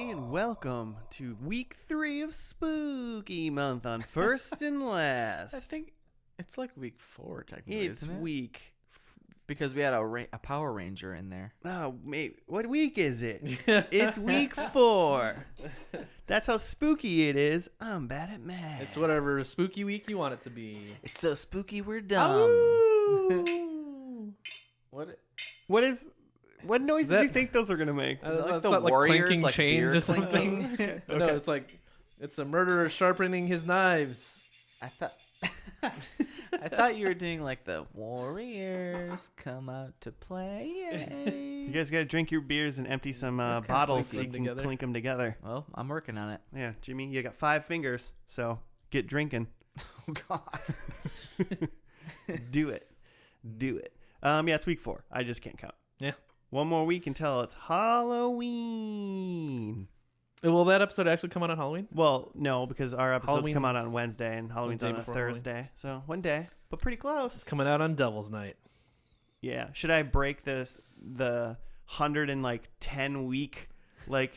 everybody, and welcome to week 3 of Spooky Month on First and Last. I think it's like week 4, technically, It's isn't it? week... Because we had a Power Ranger in there. Oh, mate, what week is it? It's week 4. That's how spooky it is. I'm bad at math. It's whatever spooky week you want it to be. It's so spooky, we're dumb. What noise did you think those were going to make? Is it like I the thought, Warriors, clanking like chains beer or something? clinking? No, it's like it's a murderer sharpening his knives. I thought you were doing like the Warriors come out to play. You guys got to drink your beers and empty some That's kinda bottles so you spooky. can clink them together. Well, I'm working on it. Yeah, Jimmy, you got 5 fingers, so get drinking. Oh, God. Do it. Yeah, it's week 4. I just can't count. Yeah. One more week until it's Halloween. Will that episode actually come out on Halloween? Well, no, because our episodes Halloween- come out on Wednesday and Halloween's Wednesday on a before Thursday. So one day, but pretty close. It's coming out on Devil's Night. Yeah. Should I break the 110 week like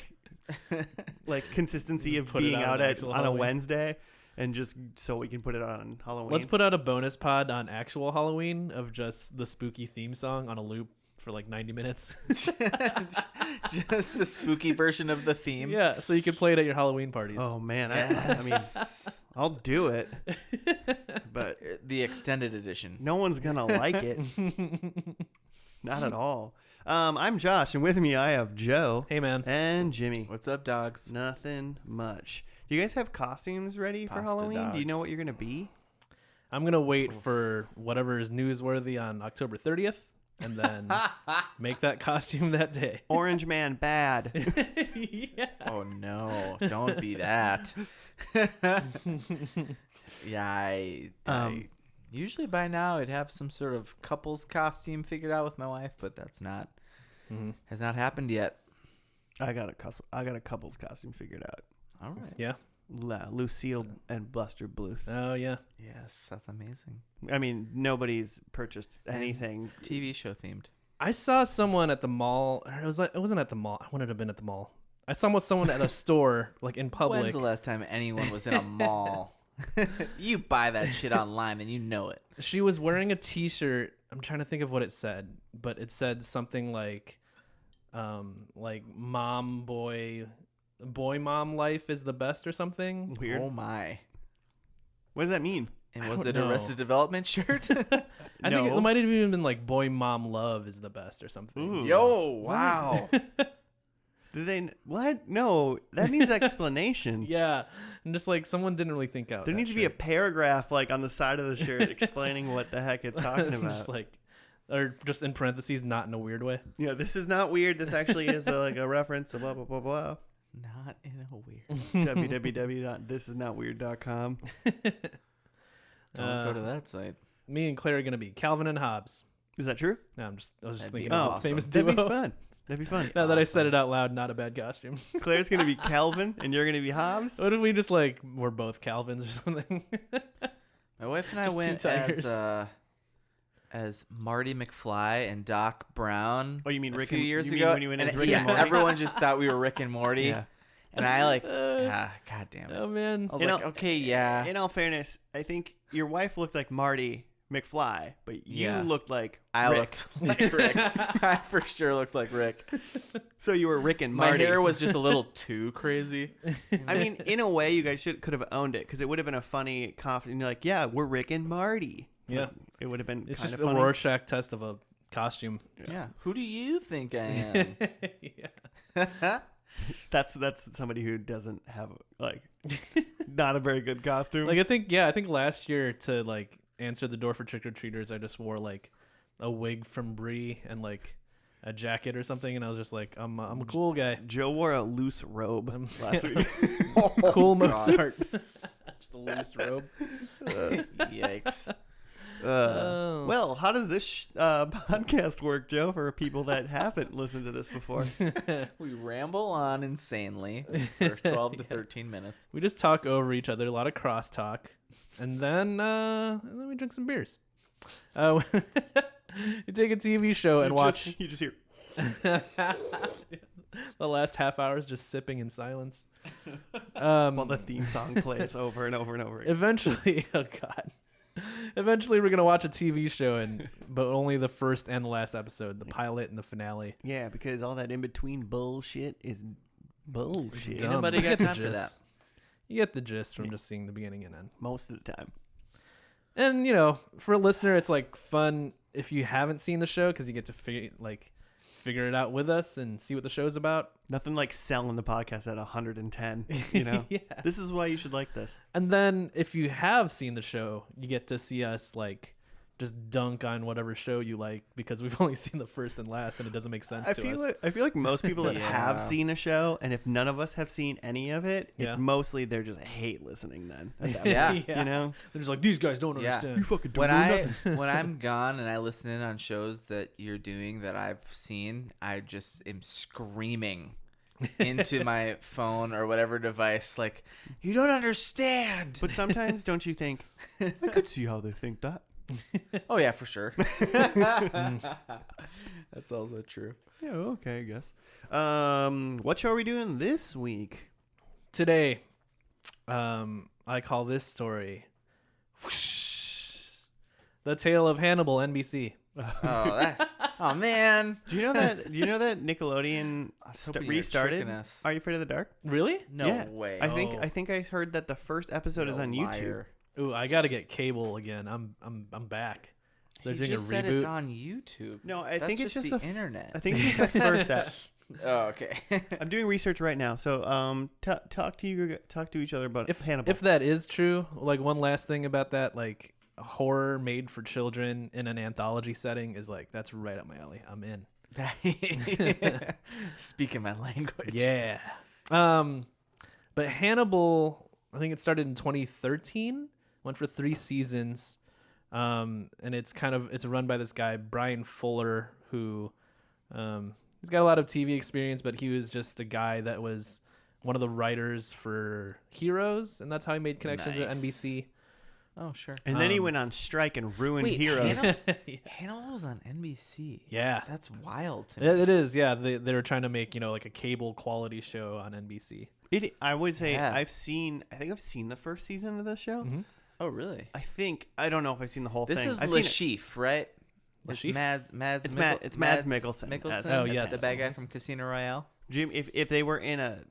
consistency of Put it being out out on on actual a Halloween? Wednesday, and just so we can put it on Halloween? Let's put out a bonus pod on actual Halloween of just the spooky theme song on a loop for like 90 minutes. Just the spooky version of the theme. Yeah, so you can play it at your Halloween parties. Oh man, Yes. I mean, I'll do it, but The extended edition. no one's gonna like it. Not at all. I'm Josh, and with me I have Joe Hey, man. and Jimmy. What's up, dogs? Nothing much. Do you guys have costumes ready for Pasta Halloween? Do you know dogs. what you're gonna be? I'm going to wait for whatever is newsworthy on October 30th and then make that costume that day. Orange Man bad. Yeah. Oh no, don't be that. Yeah, I usually by now I'd have some sort of couples costume figured out with my wife, but that's not has not happened yet. I got a couple's costume figured out. All right. Yeah. Lucille and Buster Bluth. Oh, yeah. Yes, that's amazing. I mean, nobody's purchased anything. TV show themed. I saw someone at the mall. Or it wasn't at the mall. I wouldn't have been at the mall. I saw someone at a store, like in public. When's the last time anyone was in a mall? You buy that shit online and you know it. She was wearing a T-shirt. I'm trying to think of what it said, but it said something like mom, boy mom life is the best or something. Weird. Oh my. What does that mean? And was don't it know. Arrested Development shirt? I think it might have even been like boy mom love is the best or something. Ooh. Yo, wow. Did they? What? No, that means explanation. Yeah, and just like someone didn't really think out. There that needs to be a shirt. paragraph like on the side of the shirt explaining what the heck it's talking about. just like, or just in parentheses, not in a weird way. Yeah, this is not weird. This actually is a reference to blah blah blah blah. Not in a weird. www.thisisnotweird.com. Don't go to that site. Me and Claire are gonna be Calvin and Hobbes. Is that true? No, I was just That'd thinking be of awesome. famous That'd duo. be fun. That'd be fun. Now that I said it out loud, not a bad costume. Claire's gonna be Calvin, and you're gonna be Hobbs. What if we just like we're both Calvins or something? My wife and I Just two went tigers. as Marty McFly and Doc Brown. Oh, you mean a Rick few and- years you mean ago? when you went as And Rick yeah, and Morty? everyone just thought we were Rick and Morty. Yeah. And I God damn it. Oh man. I was You like, know, okay, yeah. In all fairness, I think your wife looked like Marty McFly, but you Yeah. looked like I Rick. looked like Rick. I for sure looked like Rick. So you were Rick and My Marty. hair was just a little too crazy. I mean, in a way, you guys could have owned it because it would have been a funny, confident. You're like, yeah, we're Rick and Marty. Yeah. It would have been. It's kind just of a funny. Rorschach test of a costume. Yeah. Who do you think I Yeah. am? That's somebody who doesn't have like not a very good costume. Like I think last year to like answer the door for trick or treaters, I just wore like a wig from Brie and like a jacket or something, and I was just like, I'm a cool guy. Joe wore a loose robe last week. Cool God. Mozart. Just a loose robe. Yikes. Oh. Well, how does this podcast work, Joe, for people that haven't listened to this before? We ramble on insanely for 12 to 13 minutes. We just talk over each other, a lot of crosstalk, and then we drink some beers. You take a TV show and watch. You just hear. The last half hour is just sipping in silence. While the theme song plays over and over and over again. Eventually, oh god. Eventually, we're gonna watch a TV show, but only the first and the last episode, the pilot and the finale. Yeah, because all that in between bullshit is bullshit. Ain't dumb. nobody You got get the time for gist. that. You get the gist from just seeing the beginning and end. Most of the time. And for a listener, it's like fun if you haven't seen the show because you get to figure it out with us and see what the show's about. Nothing like selling the podcast at 110. Yeah. This is why you should like this. And then if you have seen the show, you get to see us just dunk on whatever show you like because we've only seen the first and last and it doesn't make sense to us. I feel like most people that Yeah. have seen a show, and if none of us have seen any of it, Yeah. it's mostly they're just hate listening then. At that Yeah. point, Yeah. You know? They're just like, these guys don't Yeah. understand. You fucking don't When know nothing. when I'm gone and I listen in on shows that you're doing that I've seen, I just am screaming into my phone or whatever device like, you don't understand. But sometimes, don't you think, I could see how they think that. Oh yeah, for sure. That's also true. Yeah, okay, I guess. What show are we doing this week? Today, I call this story The Tale of Hannibal, NBC. Oh man. Do you know that Nickelodeon hoping you're restarted? tricking us. Are You Afraid of the Dark? Really? No Yeah. way. I think I heard that the first episode is on YouTube. Liar. Ooh, I gotta get cable again. I'm back. They're He doing just a said reboot. it's on YouTube. No, I That's think it's just the the internet. I think it's just the first app. Oh, okay. I'm doing research right now, so talk to each other about Hannibal. If that is true, one last thing about that, horror made for children in an anthology setting is that's right up my alley. I'm in. Speaking my language. Yeah. But Hannibal, I think it started in 2013. Went for 3 seasons. And it's run by this guy Brian Fuller, who he's got a lot of TV experience, but he was just a guy that was one of the writers for Heroes, and that's how he made connections at Nice. NBC. Oh, sure. and then he went on strike and ruined Heroes. Hannibal's on NBC. Yeah. That's wild to me. It is, yeah. They were trying to make, a cable quality show on NBC. I would say Yeah. I think I've seen the first season of this show. Mm-hmm. Oh, really? I don't know if I've seen the whole This thing. is I've seen it. Lashif, right? It's Lashif? Mads It's Mads Mikkelsen. Oh, yes. The bad guy from Casino Royale. Jim, if they were in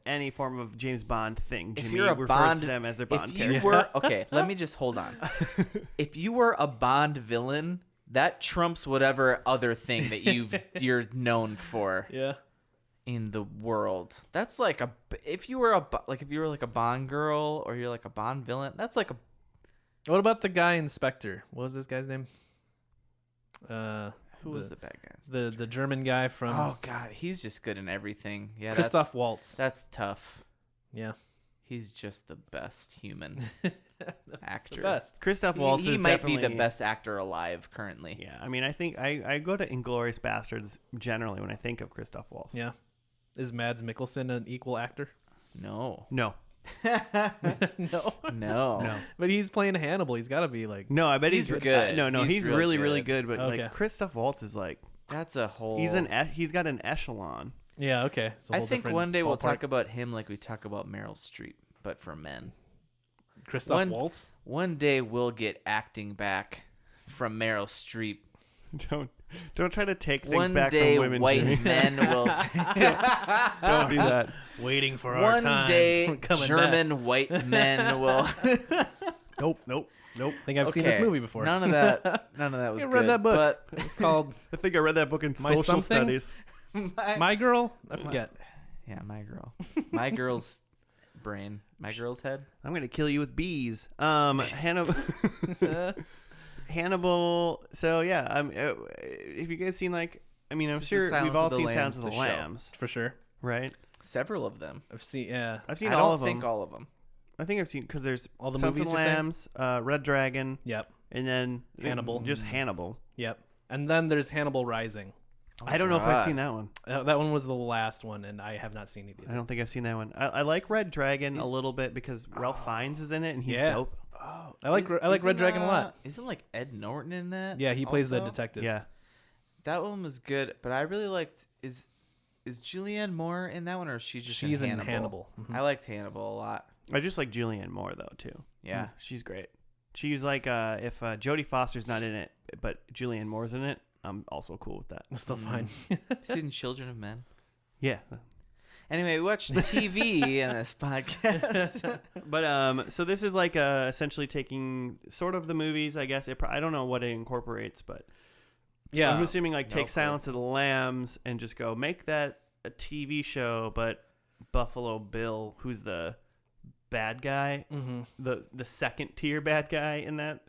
any form of James Bond thing, If Jimmy you're a refers Bond, to them as their Bond if you character. were okay, let me just hold on. If you were a Bond villain, that trumps whatever other thing that you're known for Yeah. in the world. That's like if you were a Bond girl or you're like a Bond villain, that's like a. What about the guy Inspector? What was this guy's name? Who was the bad guy? The German guy from Oh God, he's just good in everything. Yeah, Christoph Waltz. That's tough. Yeah. He's just the best human actor. The best. Christoph He, Waltz he is might be definitely the best actor alive currently. Yeah, I mean, I think I go to Inglourious Bastards generally when I think of Christoph Waltz. Yeah. Is Mads Mikkelsen an equal actor? No. No, No. No. But he's playing Hannibal. He's got to be no, I bet He's he's good. no, He's he's real really, good. really good. But Okay. Christoph Waltz is That's a whole. he's got an echelon. Yeah, okay. It's a I whole think different one day we'll ballpark. talk about him like we talk about Meryl Streep, but for men. Christoph Waltz. One day we'll get acting back from Meryl Streep. Don't try to take things One back day from women. white Jimmy. men will. Don't do that. Waiting for our One time. day Coming German back. white men will. Nope. I think I've seen this Okay, movie before. None of that was I good. read that book. But It's called I think I read that book in My social something? studies. My Girl. I forget. Yeah, my girl. My girl's brain. My girl's head. I'm gonna kill you with bees. Hannibal. Hannibal. So yeah, if you guys seen I'm This is sure Silence we've all of the seen Lambs, Sounds of the the show. Lambs, For sure. right? Several of them. I've seen. Yeah. I've seen I all don't of them. think all of them. I think I've seen because there's All the Sons movies of the you're saying? Lambs, Red Dragon, Yep. and then Hannibal. Just Hannibal. Yep. And then there's Hannibal Rising. I don't know if I've God. seen that one. That one was the last one, and I have not seen it I either. don't think I've seen that one. I like Red Dragon a little bit because Ralph Fiennes is in it and he's Yeah. dope. Oh, I like Red Dragon a lot. Isn't like Ed Norton in that? Yeah, he plays the also? detective. Yeah. That one was good, but I really liked is Julianne Moore in that one, or is she just She's in in Hannibal? Hannibal. Mhm. I liked Hannibal a lot. I just like Julianne Moore though too. Yeah. She's great. She's like if Jodie Foster's not in it, but Julianne Moore's in it, I'm also cool with that. It's still fine. Seen Children of Men. Yeah. Anyway, we watched TV in this podcast. But so this is like essentially taking sort of the movies, I guess. I don't know what it incorporates, but Yeah. I'm assuming like No take clue. Silence of the Lambs and just go make that a TV show, but Buffalo Bill, who's the bad guy, Mm-hmm. the second tier bad guy in that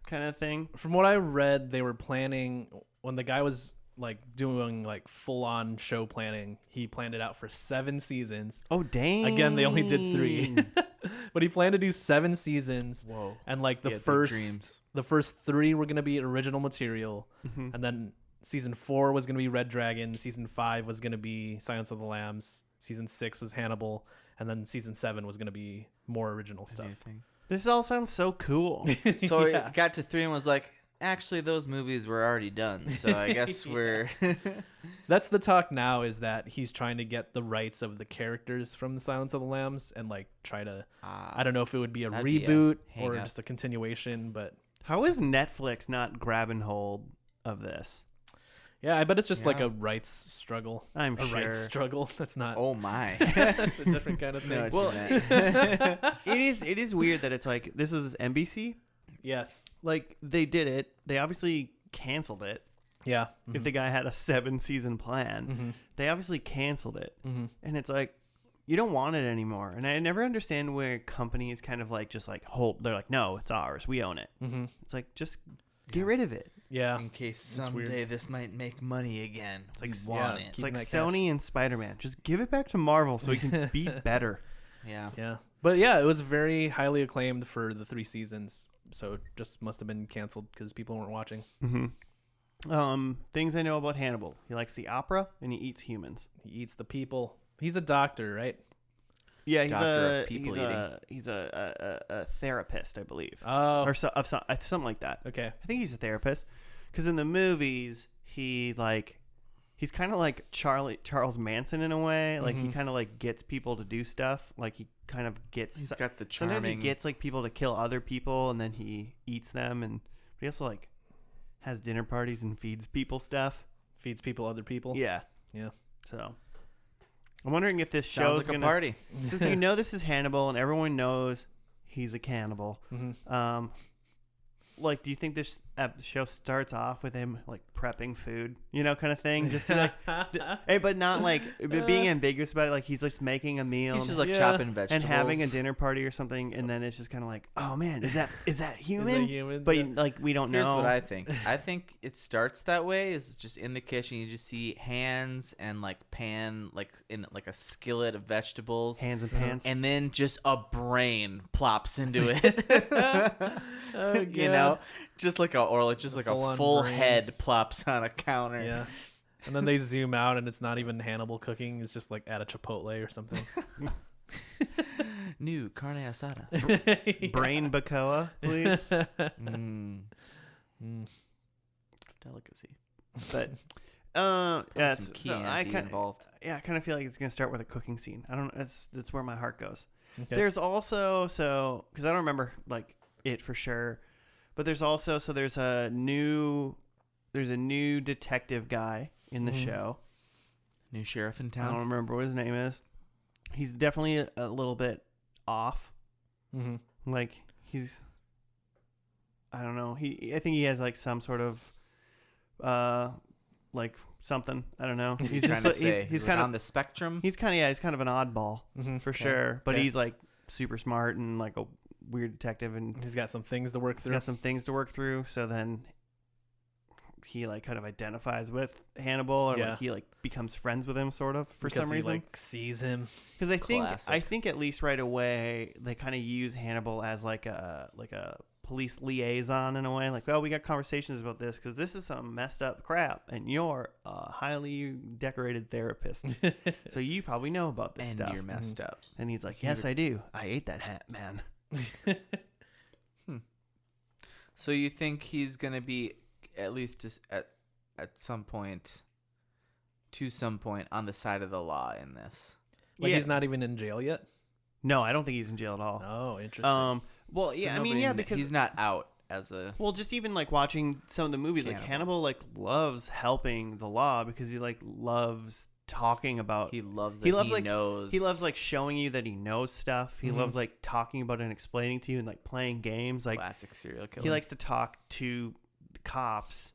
kind of thing. From what I read, they were planning when the guy was like doing like full on show planning. He planned it out for 7 seasons. Oh dang! Again, they only did 3, but he planned to do 7 seasons. Whoa. And like He had big dreams. the first 3 were gonna be original material, Mhm. and then season 4 was gonna be Red Dragon. Season 5 was gonna be Silence of the Lambs. Season 6 was Hannibal, and then season 7 was gonna be more original stuff. This all sounds so cool. So Yeah. it got to 3 and was like, actually, those movies were already done. So I guess we're. That's the talk now, is that he's trying to get the rights of the characters from the Silence of the Lambs and like try to. I don't know if it would be a That'd be a reboot or hang-up. just a continuation, but How is Netflix not grabbing hold of this? yeah, I bet it's just like Yeah. a rights struggle. I'm a sure. rights struggle. That's not. Oh my. That's a different kind of No, thing. what you meant. It is weird that it's like this is NBC. Yes. Like they did it. They obviously canceled it. Yeah. If the guy had a 7-season plan, Mm-hmm. they obviously canceled it. Mm-hmm. And it's like you don't want it anymore. And I never understand where companies kind of like just like hold. They're like, no, it's ours. We own it. Mm-hmm. It's like just get rid of it. Yeah. In case That's weird. someday this might make money again. It's like, we want yeah, it. It's like Keeping that Sony and Spider-Man. Just give it back to Marvel so we can be better. Yeah. Yeah. But yeah, it was very highly acclaimed for the 3 seasons. So it just must have been canceled because people weren't watching. Things I know about Hannibal. He likes the opera and he eats humans. He eats the people. He's a doctor, right? Yeah, he's Doctor of people he's a therapist, I believe, Oh. or something like that. Okay. I think he's a therapist because in the movies he's kind of like Charles Manson in a way. Like he kind of like gets people to do stuff. Like he kind of gets. He's got the Sometimes he charming. gets like people to kill other people and then he eats them, and but he also like has dinner parties and feeds people stuff. Feeds people other people. Yeah. Yeah. So I'm wondering if this Sounds show's like a gonna party. since you know this is Hannibal and everyone knows he's a cannibal. Mm-hmm. Like, do you think this show starts off with him like prepping food, kind of thing, just to like, hey, but not like being ambiguous about it? Like he's just making a meal He's just like Yeah. chopping and vegetables. having a dinner party or something, and then it's just kind of like, oh man, is that human? Is that human? But Yeah. like we don't Here's know. what I think. I think it starts that way. Is just in the kitchen. You just see hands and like pan, like in like a skillet of vegetables, Hands and pants. and then just a brain plops into it. Oh, You God. know, just like a full-on full brain. head plops on a counter. Yeah. And then they zoom out and it's not even Hannibal cooking. It's just like at a Chipotle or something. New carne asada. Brain bacoa, please. It's delicacy. But Yeah, some key involved. I kind of feel like it's gonna start with a cooking scene. I don't. That's where my heart goes. Okay. There's also because I don't remember like it for sure, but there's a new detective guy in the show. New sheriff in I don't town. remember what his name is. He's definitely a little bit off. Mm-hmm. Like I don't know. I think he has like some sort of like something. I don't know. He's trying just to say he's like kind on of the spectrum. he's kind of an oddball Mm-hmm. for sure. But Okay. he's like super smart and like a weird detective, and He's got some things to work he's through. got some things to work through. So then he like kind of identifies with Hannibal, or Yeah. like he like becomes friends with him sort of for Because some he, reason. like sees him. Because I Classic. think at least right away they kind of use Hannibal as like a police liaison in a way. Like, well, we got conversations about this because this is some messed up crap, and you're a highly decorated therapist, so you probably know about this And stuff. you're messed up. And he's like, yes, I do. I ate that hat, man. So you think he's gonna be at least just at some point to some point on the side of the law in this. Like Yeah. he's not even in jail yet. No, I don't think he's in jail at all. Oh, interesting. Well, So yeah, I mean, yeah, nobody- because he's not out as a. well, just even like watching some of the movies, like Hannibal, like loves helping the law because he like loves talking about. He loves that he loves he like knows. he loves like showing you that he knows stuff. He loves like talking about it and explaining to you and like playing games. Like classic serial killer. he likes to talk to the cops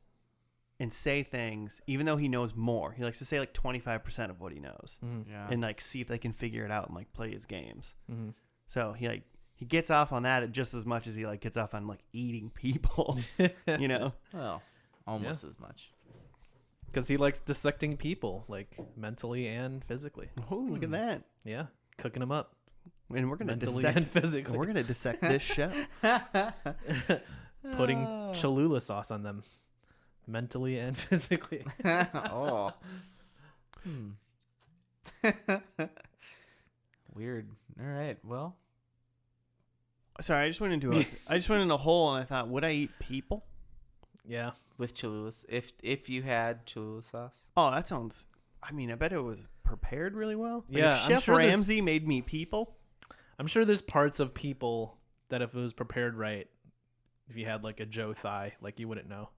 and say things, even though he knows more. He likes to say like 25% of what he knows, Yeah. and like see if they can figure it out and like play his games. Mm-hmm. So he gets off on that just as much as he like gets off on like eating people. You know. Well, almost as much. Because he likes dissecting people, like mentally and physically. Oh, look at that! Yeah, cooking them up And we're gonna mentally dissect. and physically. We're gonna dissect this show. Putting Cholula sauce on them, mentally and physically. Oh. Weird. All right. Well, Sorry, I just went into a hole and I thought, would I eat people? Yeah. with Cholula, if you had Cholula sauce. Oh, that sounds. I mean, I bet it was prepared really well. Like, Yeah, if I'm Chef sure there's- Ramsay made me people. I'm sure there's parts of people that if it was prepared right, if you had like a Joe thigh, like you wouldn't know.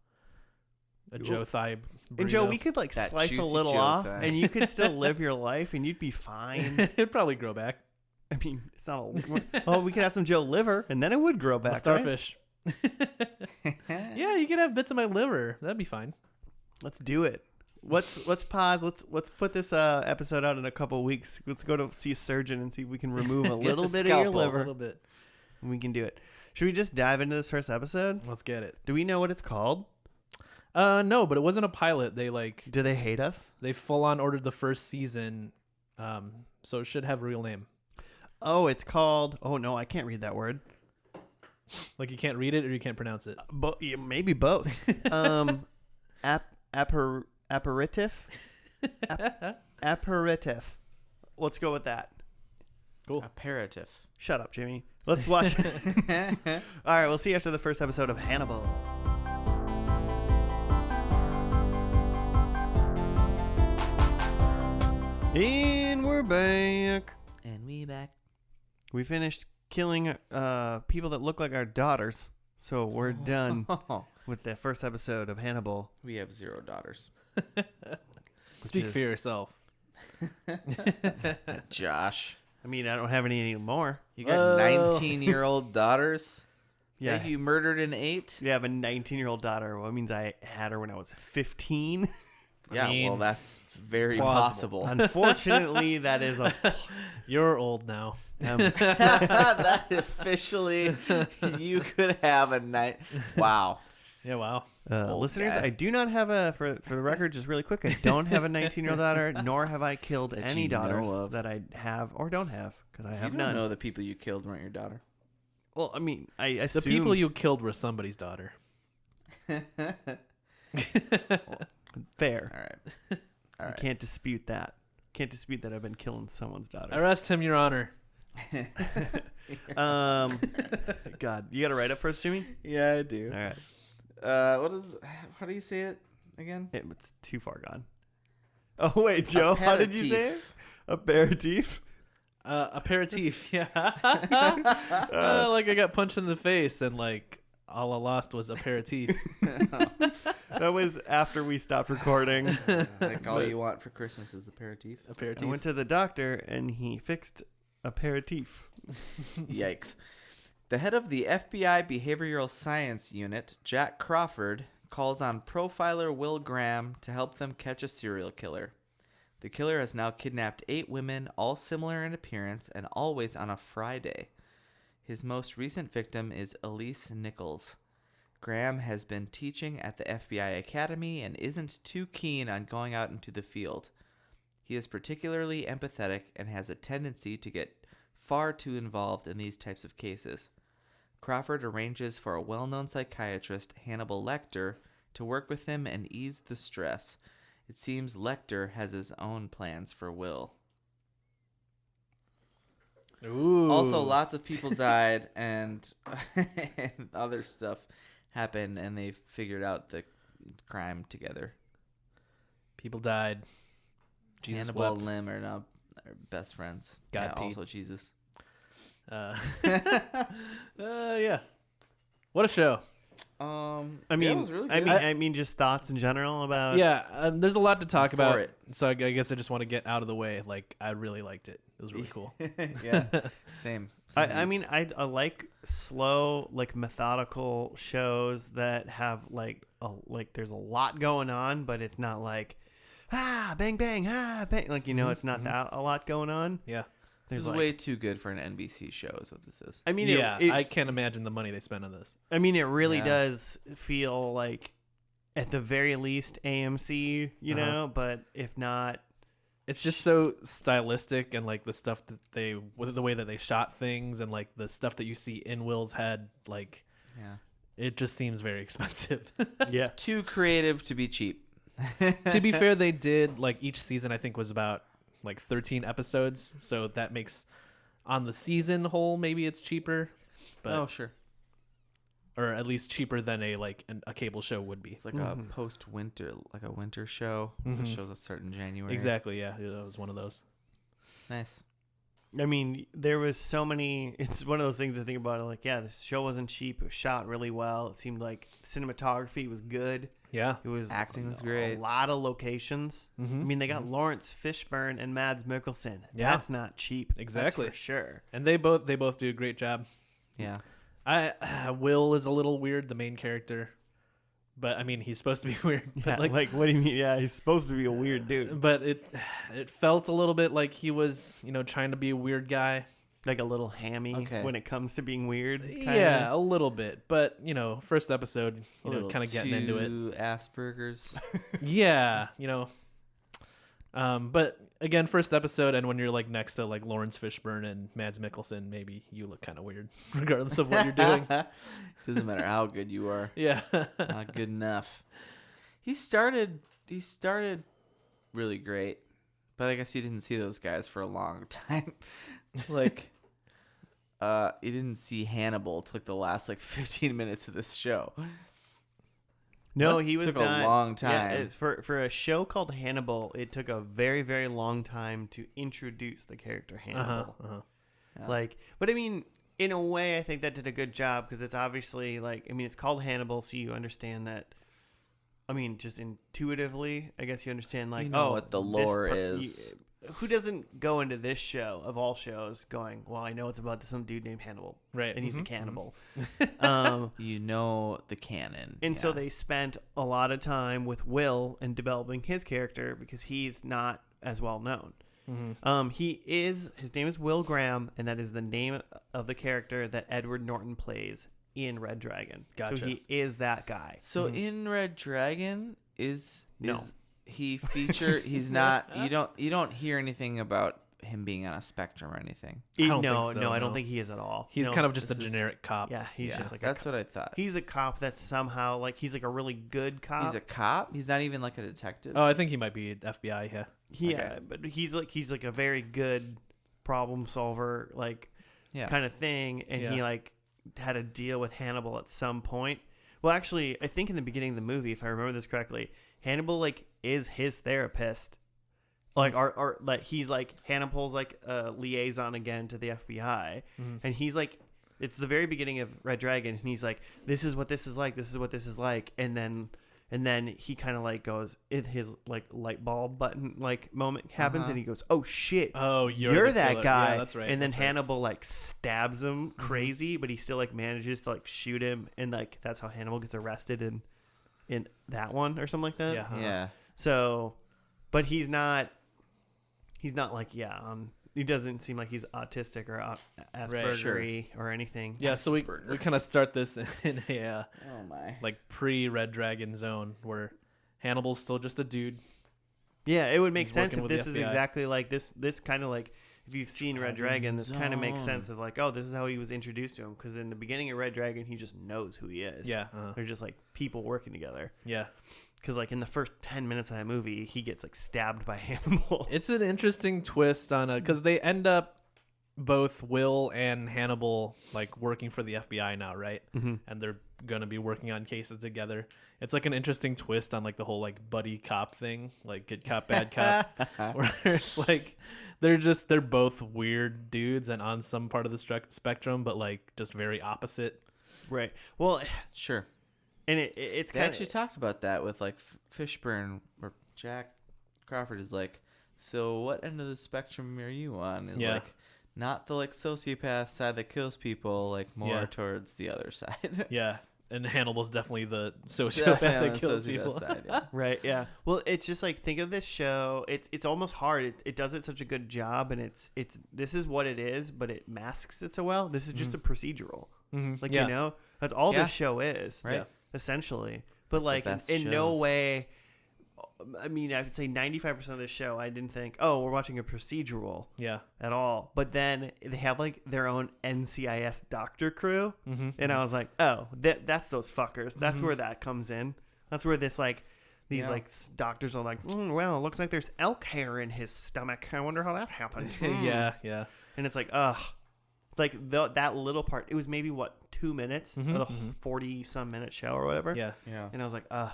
A Cool. Joe thigh And Joe, burrito. we could like That slice a juicy little Joe off, thigh. and you could still live your life, and you'd be fine. It'd probably grow back. I mean, it's not. Oh, we could have some Joe liver, and then it would grow A back. Right? starfish. Yeah, you could have bits of my liver. That'd be fine. Let's do it. Let's pause. Let's put this episode out in a couple of weeks. Let's go to see a surgeon and see if we can remove a little the bit of your scalpel. A liver. little bit. And we can do it. Should we just dive into this first episode? Let's get it. Do we know what it's called? No, but it wasn't a pilot. They Do they hate us? they full on ordered the first season, so it should have a real name. Oh, it's called. Oh no, I can't read that word. Like you can't read it or you can't pronounce it. Yeah, maybe both. Aperitif. Aperitif. Let's go with that. Cool. Aperitif. Shut up, Jimmy. Let's watch. All right, we'll see you after the first episode of Hannibal. And we're back. And we back. We finished killing people that look like our daughters, so we're done with the first episode of Hannibal. We have 0 daughters. Speak is- for yourself. Josh, I mean, I don't have any anymore. you got Whoa. 19-year-old daughters Yeah, that you murdered and ate? yeah, I have a 19-year-old daughter. Well, that means I had her when I was 15. Yeah, mean, well, that's very plausible. possible. Unfortunately, that is a. You're old now. That officially, you could have a night. Wow. Yeah, wow. Old Listeners, guy. I do not have a. For the record, just really quick, I don't have a 19-year-old daughter, nor have I killed That any you know daughters of. that I have or don't have, because I You have don't none. know the people you killed weren't your daughter. Well, I mean, I The assumed. people you killed were somebody's daughter. Fair. All right. All I right. can't dispute that. Can't dispute that I've been killing someone's daughters. Arrest him, Your Honor. God, you got to write up first, Jimmy. Yeah, I do. All right, How do you say it again? it's too far gone. Oh wait, Joe, how did you say it? Aperitif. Aperitif, yeah. Like I got punched in the face and like all I lost was aperitif. That was after we stopped recording. Like all you want for Christmas is aperitif. I Aperitif. went to the doctor and he fixed aperitif. Yikes. The head of the FBI Behavioral Science Unit, Jack Crawford, calls on profiler Will Graham to help them catch a serial killer. The killer has now kidnapped 8 women, all similar in appearance and always on a Friday. His most recent victim is Elise Nichols. Graham has been teaching at the FBI Academy and isn't too keen on going out into the field. He is particularly empathetic and has a tendency to get far too involved in these types of cases. Crawford arranges for a well-known psychiatrist, Hannibal Lecter, to work with him and ease the stress. It seems Lecter has his own plans for Will. Ooh. Also, lots of people died and other stuff happened, and they figured out the crime together. People died. Jesus Hannibal wept. and Lim are now best friends. God, yeah, Pete. also Jesus. Yeah. What a show. I yeah, mean, it was really I good. mean, I mean, just thoughts in general about. Yeah, there's a lot to talk for about. it. So I guess I just want to get out of the way. Like, I really liked it. It was really cool. yeah, same. I mean, I like slow, like methodical shows that have like there's a lot going on, but it's not like bang bang bang, like it's not that a lot going on. Yeah. This is like- way too good for an NBC show. Is what this is. I mean, Yeah, it, I can't imagine the money they spent on this. I mean, it really Yeah. does feel like, at the very least, AMC, Uh-huh. but if not, It's just so stylistic and like the stuff that the way that they shot things and like the stuff that you see in Will's head, like Yeah, it just seems very expensive. yeah. it's too creative to be cheap. To be fair, they did like each season I think was about like 13 episodes, so that makes on the season whole maybe it's cheaper, but oh sure, or at least cheaper than a cable show would be. it's like a post-winter, like a winter show. The shows that start in January. Exactly, yeah, it was one of those. Nice. I mean, there was so many. It's one of those things I think about. Like, yeah, this show wasn't cheap. It was shot really well. It seemed like cinematography was good. Yeah. It was Acting was great. A lot of locations. I mean, they got Lawrence Fishburne and Mads Mikkelsen. Yeah. That's not cheap. Exactly. That's for sure. And they both do a great job. Yeah. Will is a little weird, the main character, but I mean he's supposed to be weird. Yeah, But like what do you mean? Yeah, he's supposed to be a weird dude, but it felt a little bit like he was trying to be a weird guy. like a little hammy Okay. when it comes to being weird. Kinda. Yeah, a little bit. But first episode, A little kind of getting into it. too Asperger's. Yeah, but again, first episode, and when you're like next to like Lawrence Fishburne and Mads Mikkelsen, maybe you look kind of weird, regardless of what you're doing. Doesn't matter how good you are. Yeah. Not good enough. He started really great, but I guess you didn't see those guys for a long time. Like, you didn't see Hannibal till like the last 15 minutes of this show. No, What? he was Took a done. long Yeah, time. it's for a show called Hannibal, it took a very, very long time to introduce the character Hannibal. Yeah. But I mean, in a way, I think that did a good job because it's obviously it's called Hannibal, so you understand that. I mean, just intuitively, I guess you understand You know what the this lore is. Who doesn't go into this show of all shows going, well, I know it's about some dude named Hannibal, Right. and he's a Mhm, cannibal. You know the canon. And so yeah. they spent a lot of time with Will and developing his character because he's not as well known. His name is Will Graham, and that is the name of the character that Edward Norton plays in Red Dragon. Gotcha. So he is that guy. So in Red Dragon No. is he feature? He's not. You don't hear anything about him being on a spectrum or anything. I don't no, think so, no, I no. don't think he is at all. He's No, kind of just a this is- generic cop. Yeah, he's Yeah, just like that's what I thought. he's a cop that's somehow he's like a really good cop. He's a cop. He's not even like a detective. Oh, I think he might be FBI. Yeah. Yeah, but he's like a very good problem solver, yeah. kind of thing, and he Yeah. had to deal with Hannibal at some point. Well, actually, I think in the beginning of the movie, if I remember this correctly, Hannibal is his therapist. He's Hannibal's a liaison again to the FBI, and he's it's the very beginning of Red Dragon, and he's like, this is what this is like, this is what this is like, and then he kind of goes, his light bulb button moment happens, and he goes, oh shit, Oh, you're the that killer. guy. Yeah, that's right. And then that's right. Hannibal stabs him crazy, but he still manages to shoot him, and that's how Hannibal gets arrested in that one or something like that. Yeah. Yeah. So, but he's not he doesn't seem like he's autistic or Aspergery or anything. Yeah, so we Asperger. kind of start this in a Oh my. pre-Red Dragon zone where Hannibal's still just a dude. Yeah, it would make He's sense working if with this the is FBI. exactly this kind of if you've seen Red Dragon, this kind of makes Zone. sense of oh, this is how he was introduced to him, because in the beginning of Red Dragon, he just knows who he is. Yeah. They're just people working together. Yeah. Because in the first 10 minutes of that movie, he gets stabbed by Hannibal. It's an interesting twist on because they end up both Will and Hannibal like working for the FBI now, right? Mm-hmm. And they're gonna be working on cases together. It's like an interesting twist on like the whole like buddy cop thing, like good cop bad cop, where it's like they're both weird dudes and on some part of the spectrum, but like just very opposite. Right. Well, Sure. and it's They kind actually talked about that with like Fishburne, where Jack Crawford is like, so what end of the spectrum are you on? Is Yeah. like not the like sociopath side that kills people, like more Yeah. towards the other side. Yeah, and Hannibal's definitely the sociopath Definitely on that the kills sociopath people. side, yeah. Right, yeah. Well, it's just like think of this show. It's almost hard. It does it such a good job, and it's this is what it is, but it masks it so well. This is just a procedural. Like Yeah. you know, that's all Yeah. this show is, Right. essentially. But like best in no shows. way. I mean, I would say 95% of the show, I didn't think, oh, we're watching a procedural Yeah. at all. But then they have like their own NCIS doctor crew, and I was like, oh, that's those fuckers. That's where that comes in. That's where this like these Yeah. like doctors are like, well, it looks like there's elk hair in his stomach. I wonder how that happened. Yeah, yeah. And it's like, ugh, like that little part. It was maybe what 2 minutes of the 40 some minute show or whatever. Yeah. Yeah. And I was like, ugh,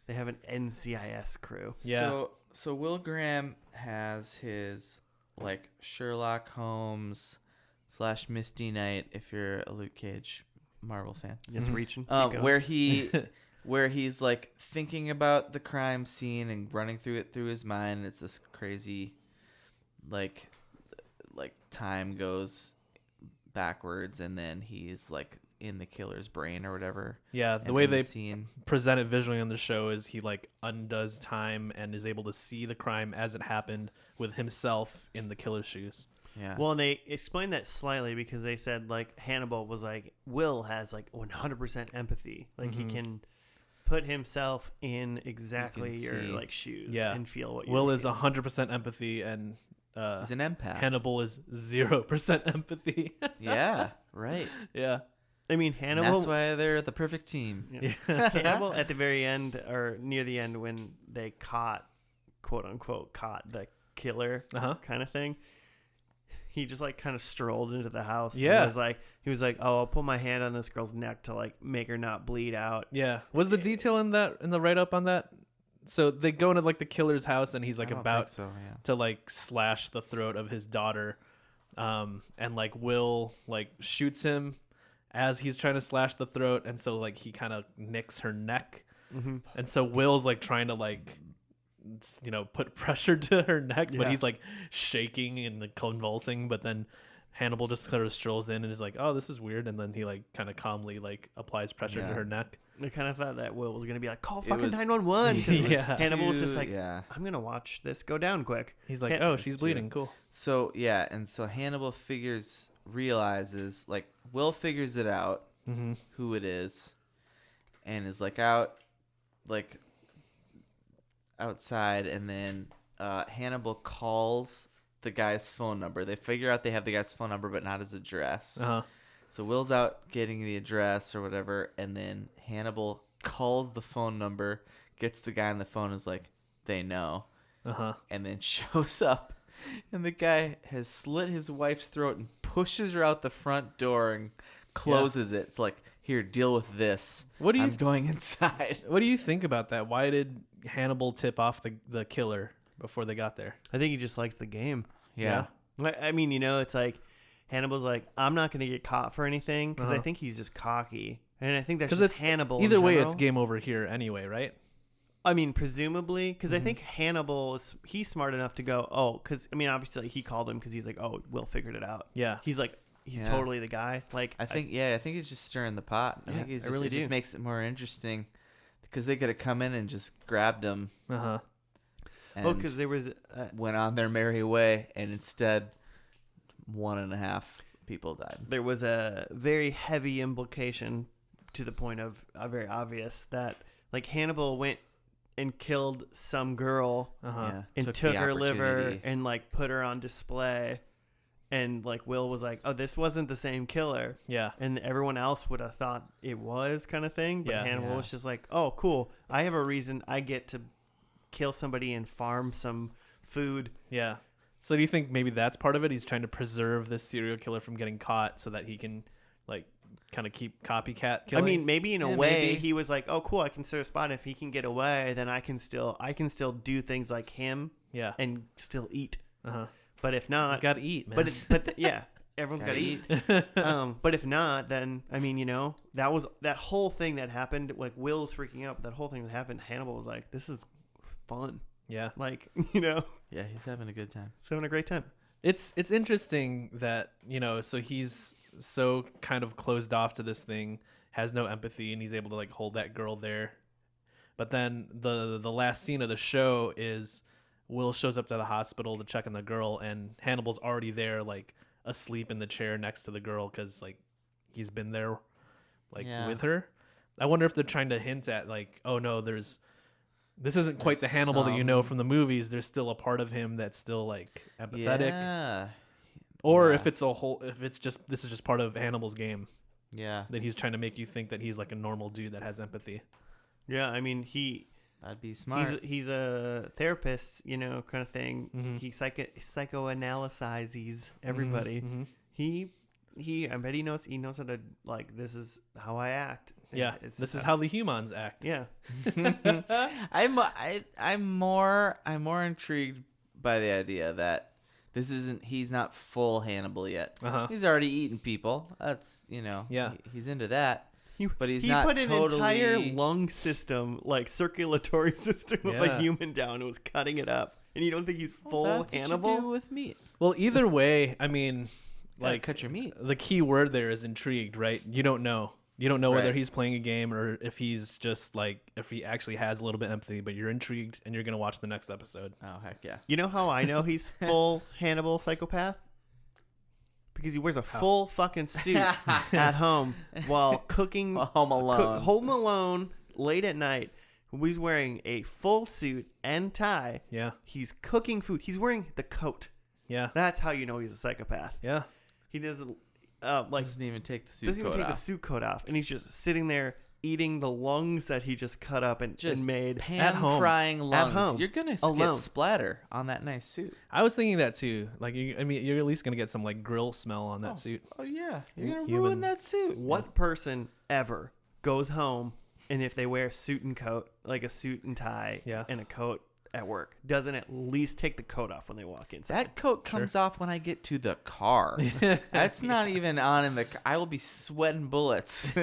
they have an NCIS crew. Yeah. So Will Graham has his like Sherlock Holmes / Misty Knight, if you're a Luke Cage Marvel fan. It's reaching. Keep going. where he's like thinking about the crime scene and running through it through his mind. It's this crazy like time goes backwards and then he's like in the killer's brain or whatever. Yeah, the And way in they scene present it visually on the show is he like undoes time and is able to see the crime as it happened with himself in the killer's shoes. yeah. Well, and they explained that slightly because they said like Hannibal was like Will has like 100% empathy. Like he can put himself in exactly your see. like shoes Yeah. and feel what you Will is 100% empathy and he's an empath. Hannibal is 0% empathy. Yeah, right. Yeah. I mean And Hannibal. that's why they're the perfect team. Hannibal at the very end or near the end when they quote unquote caught the killer Uh-huh. kind of thing. He just like kind of strolled into the house. Yeah. And he was like, oh, I'll put my hand on this girl's neck to like make her not bleed out. Yeah. Was the detail in the write up on that? So they go into like the killer's house and he's like I don't about think so, yeah. to like slash the throat of his daughter. And like Will like shoots him as he's trying to slash the throat, and so like he kind of nicks her neck. And so Will's like trying to like put pressure to her neck, but Yeah. he's like shaking and like, convulsing, but then Hannibal just kind of strolls in and is like, oh, this is weird, and then he like kind of calmly like applies pressure to Yeah. her neck. I kind of thought that Will was gonna be like, call It fucking was- 911. 'cause Yeah. Hannibal was just like, yeah. I'm gonna watch this go down quick. He's like, Yeah, oh, it's she's too- bleeding, cool. So yeah, and so Hannibal realizes like Will figures it out who it is, and is like outside, and then Hannibal calls the guy's phone number. They figure out they have the guy's phone number, but not his address. Uh-huh. So Will's out getting the address or whatever, and then Hannibal calls the phone number, gets the guy on the phone, is like, they know, Uh-huh. and then shows up, and the guy has slit his wife's throat and pushes her out the front door and closes it. It's like, here, deal with this. What do you I'm going inside. What do you think about that? Why did Hannibal tip off the killer before they got there? I think he just likes the game. Yeah. I mean, it's like Hannibal's like, I'm not gonna get caught for anything because I Uh-huh. think he's just cocky, and I think that's Because just it's Hannibal. in Either way, general. it's game over here anyway, right? I mean, presumably, because I think Hannibal he's smart enough to go, oh, because I mean, obviously he called him because he's like, oh, Will figured it out. Yeah. He's Yeah. totally the guy. Like, I think he's just stirring the pot. I Yeah, think I it just, really it just do. makes it more interesting because they could have come in and just grabbed him Uh-huh. oh, and because there was went on their merry way, and instead 1.5 people died. there was a very heavy implication to the point of very obvious that like Hannibal went and killed some girl Uh-huh. Yeah, and the took her liver opportunity. and like put her on display, and like Will was like, oh, this wasn't the same killer. Yeah. And everyone else would have thought it was kind of thing. But Yeah. Hannibal Yeah. was just like, oh, cool. I have a reason I get to kill somebody and farm some food. Yeah. So do you think maybe that's part of it? He's trying to preserve this serial killer from getting caught so that he can like kind of keep copycat killing? I mean, maybe in a Yeah, way maybe. he was like, "Oh, cool! I can serve a spot. If he can get away, then I can still do things like him yeah. and still eat. Uh-huh. But if not, He's got to eat, man. yeah, everyone's got to Gotta eat. But if not, then I mean, that whole thing that happened. Like Will's freaking out. That whole thing that happened. Hannibal was like, "This is fun." yeah. Like Yeah, he's having a good time. he's having a great time. It's interesting that, so he's so kind of closed off to this thing, has no empathy, and he's able to like hold that girl there. But then the last scene of the show is Will shows up to the hospital to check on the girl, and Hannibal's already there, like asleep in the chair next to the girl because like he's been there like Yeah. with her. I wonder if they're trying to hint at like, oh no, this isn't quite the Hannibal that you know from the movies. There's still a part of him that's still like empathetic. Yeah. Or Yeah. if this is just part of Hannibal's game Yeah. that he's trying to make you think that he's like a normal dude that has empathy. Yeah, I mean That'd be smart. he's a therapist, kind of thing. Mhm. He psychoanalyzes everybody. Mhm. I bet he knows how to like. This is how I act. Yeah, this is how the humans act. Yeah. I'm more intrigued by the idea that he's not full Hannibal yet. Uh-huh. He's already eaten people. That's Yeah. he's into that. But he's he not put an totally entire lung system, like circulatory system of a Yeah. human down and was cutting it up. And you don't think he's full That's Hannibal? what you do with meat. Well, either way, I mean, Gotta like cut your meat. the key word there is intrigued, right? You don't know. You don't know whether Right. he's playing a game or if he's just like if he actually has a little bit of empathy, but you're intrigued and you're gonna watch the next episode. Oh heck yeah. You know how I know he's full Hannibal psychopath? Because he wears a full fucking suit at home while cooking Home Alone. Home Alone late at night. He's wearing a full suit and tie. Yeah. He's cooking food. He's wearing the coat. Yeah. That's how you know he's a psychopath. Yeah. He doesn't like Doesn't even take the suit doesn't even coat take the off. suit coat off, and he's just sitting there eating the lungs that he just cut up and Just made. pan home. frying lungs. home. You're gonna Alone. get splatter on that nice suit. I was thinking that too. Like, you're at least gonna get some like grill smell on that suit. Oh yeah, you're gonna Human. ruin that suit. What person ever goes home and if they wear suit and coat, like a suit and tie, Yeah. and a coat at work, doesn't at least take the coat off when they walk inside? That coat comes off when I get to the car. That's not even on in the. I will be sweating bullets.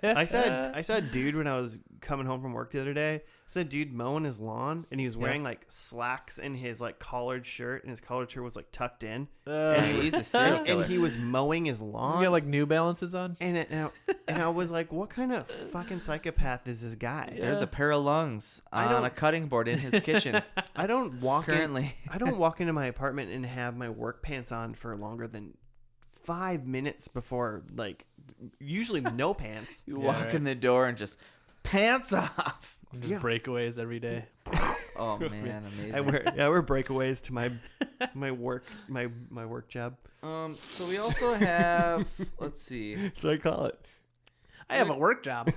I saw a dude when I was coming home from work the other day. I saw a dude mowing his lawn, and he was wearing like slacks and his like collared shirt, and his collared shirt was like tucked in, He's a serial killer. and he was mowing his He's lawn. got like New Balances on. And I was like, what kind of fucking psychopath is this guy? There's a pair of lungs I on don't- a cutting board in his kitchen I don't walk currently. I don't walk into my apartment and have my work pants on for longer than 5 minutes before, like, usually no pants. You Yeah, walk right. in the door and just pants off. Just Yeah. breakaways every day. Oh man, amazing. I wear breakaways to my work job. So we also have. Let's see. So I call it. I have a work job.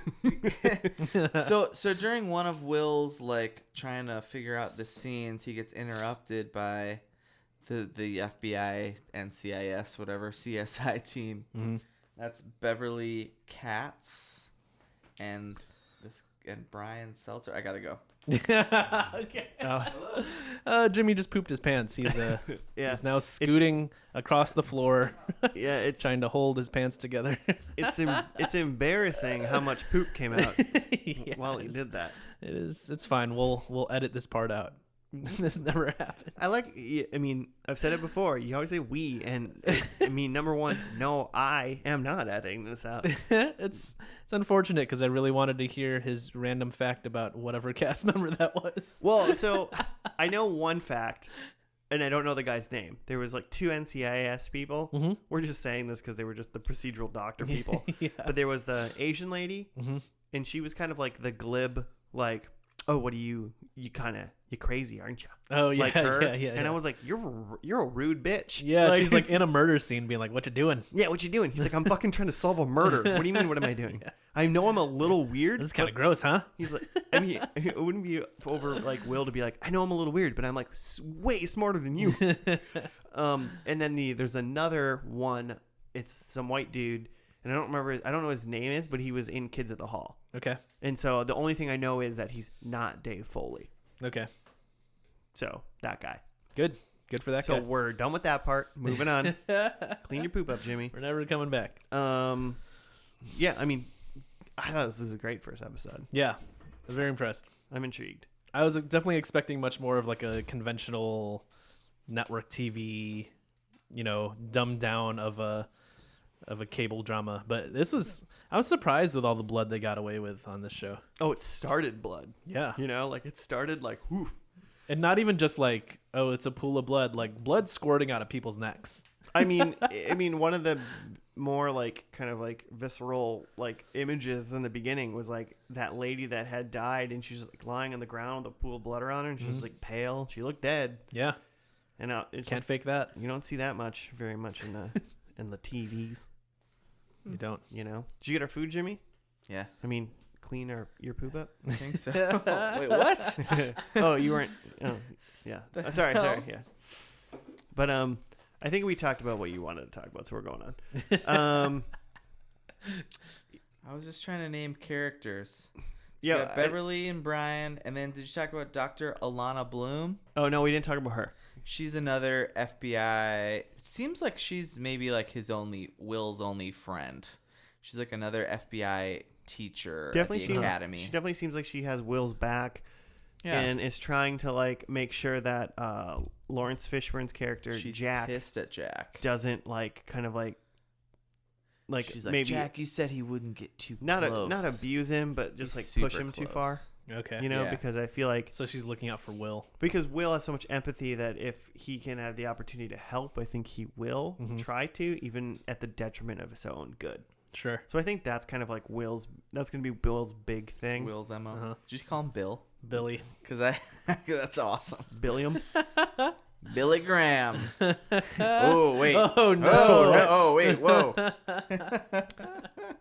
So during one of Will's like trying to figure out the scenes, he gets interrupted by the FBI, NCIS, whatever CSI team. Mhm. That's Beverly Katz and Brian Seltzer. I gotta go. Okay. Jimmy just pooped his pants. He's Yeah, he's now scooting across the floor, yeah. It's trying to hold his pants together. it's embarrassing how much poop came out while he Yes. did that. It is. It's fine. We'll edit this part out. This never happened. I mean, I've said it before. You always say we, and I mean, number one, no, I am not editing this out. It's unfortunate because I really wanted to hear his random fact about whatever cast member that was. Well, so I know one fact, and I don't know the guy's name. There was like 2 NCIS people. Mm-hmm. We're just saying this because they were just the procedural doctor people. Yeah. But there was the Asian lady, Mhm. and she was kind of like the glib, like, "Oh, what do you crazy, aren't you?" Oh yeah, Like her. yeah. And I was like, "You're a rude bitch." Yeah, she's like it's- in a murder scene, being like, "What you doing?" "Yeah, what you doing?" He's like, "I'm fucking trying to solve a murder." What do you mean? What am I doing? I know I'm a little weird. This is kind but of gross, huh? He's like, I mean, it wouldn't be over like Will to be like, I know I'm a little weird, but I'm like way smarter than you. And then there's another one. It's some white dude, and I don't know what his name is, but he was in Kids at the Hall. Okay. And so the only thing I know is that he's not Dave Foley. Okay. So that guy. Good for that So guy. we're done with that part. Moving on. Clean your poop up, Jimmy. We're never coming back. Yeah, I mean, I thought this was a great first episode. Yeah, I was very impressed. I'm intrigued. I was definitely expecting much more of like a conventional network TV, dumbed down of a cable drama. But I was surprised with all the blood they got away with on this show. Oh, it started blood. Yeah. Like it started like, whoof. And not even just like, oh, it's a pool of blood, like blood squirting out of people's necks. I mean, one of the more like kind of like visceral like images in the beginning was like that lady that had died and she was like lying on the ground with a pool of blood around her and she was like pale. She looked dead. Yeah. And it's Can't fake that. you don't see that very much in the TVs. You don't. Did you get our food, Jimmy? Yeah, I mean, clean your poop up. I think so. Wait, what? Oh, you weren't. Oh, yeah. Sorry. hell? Yeah. But I think we talked about what you wanted to talk about, so we're going on. I was just trying to name characters. Yeah, You got Beverly and Brian, and then did you talk about Dr. Alana Bloom? Oh no, we didn't talk about her. She's another FBI. It seems like she's maybe like Will's only friend. She's like another FBI teacher Definitely, at the academy. She definitely seems like she has Will's back, Yeah. and is trying to like make sure that Lawrence Fishburne's character She's Jack pissed at Jack. doesn't like kind of like She's like, maybe Jack, you said he wouldn't get too not close. not abuse him, but just He's like push super him too close. far. Okay. Yeah. Because I feel like So she's looking out for Will. because Will has so much empathy that if he can have the opportunity to help, I think he will try to, even at the detriment of his own good. Sure. So I think that's kind of like that's going to be Will's big thing. Will's MO. Uh-huh. Did you just call him Bill? Billy. Because that's awesome. Billiam. Billy Graham. Oh, wait. Oh, no. Oh, no. Oh, wait. Whoa.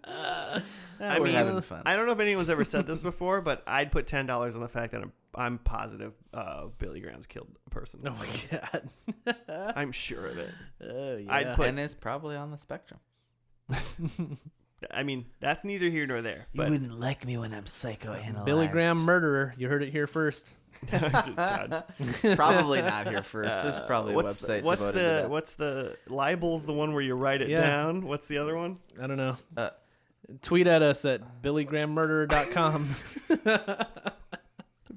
I We're mean, having fun. I don't know if anyone's ever said this before, but I'd put $10 on the fact that I'm positive Billy Graham's killed a person. Oh my god. I'm sure of it. Oh yeah. I'd put- And is probably on the spectrum. I mean, that's neither here nor there. But wouldn't like me when I'm psychoanalyzed. Billy Graham murderer. You heard it here first. God. Probably not here first. There's probably a website what's devoted to the that. what's the libel's the one where you write it Yeah. down? What's the other one? I don't know. Uh, Tweet at us at billygrahammurderer.com.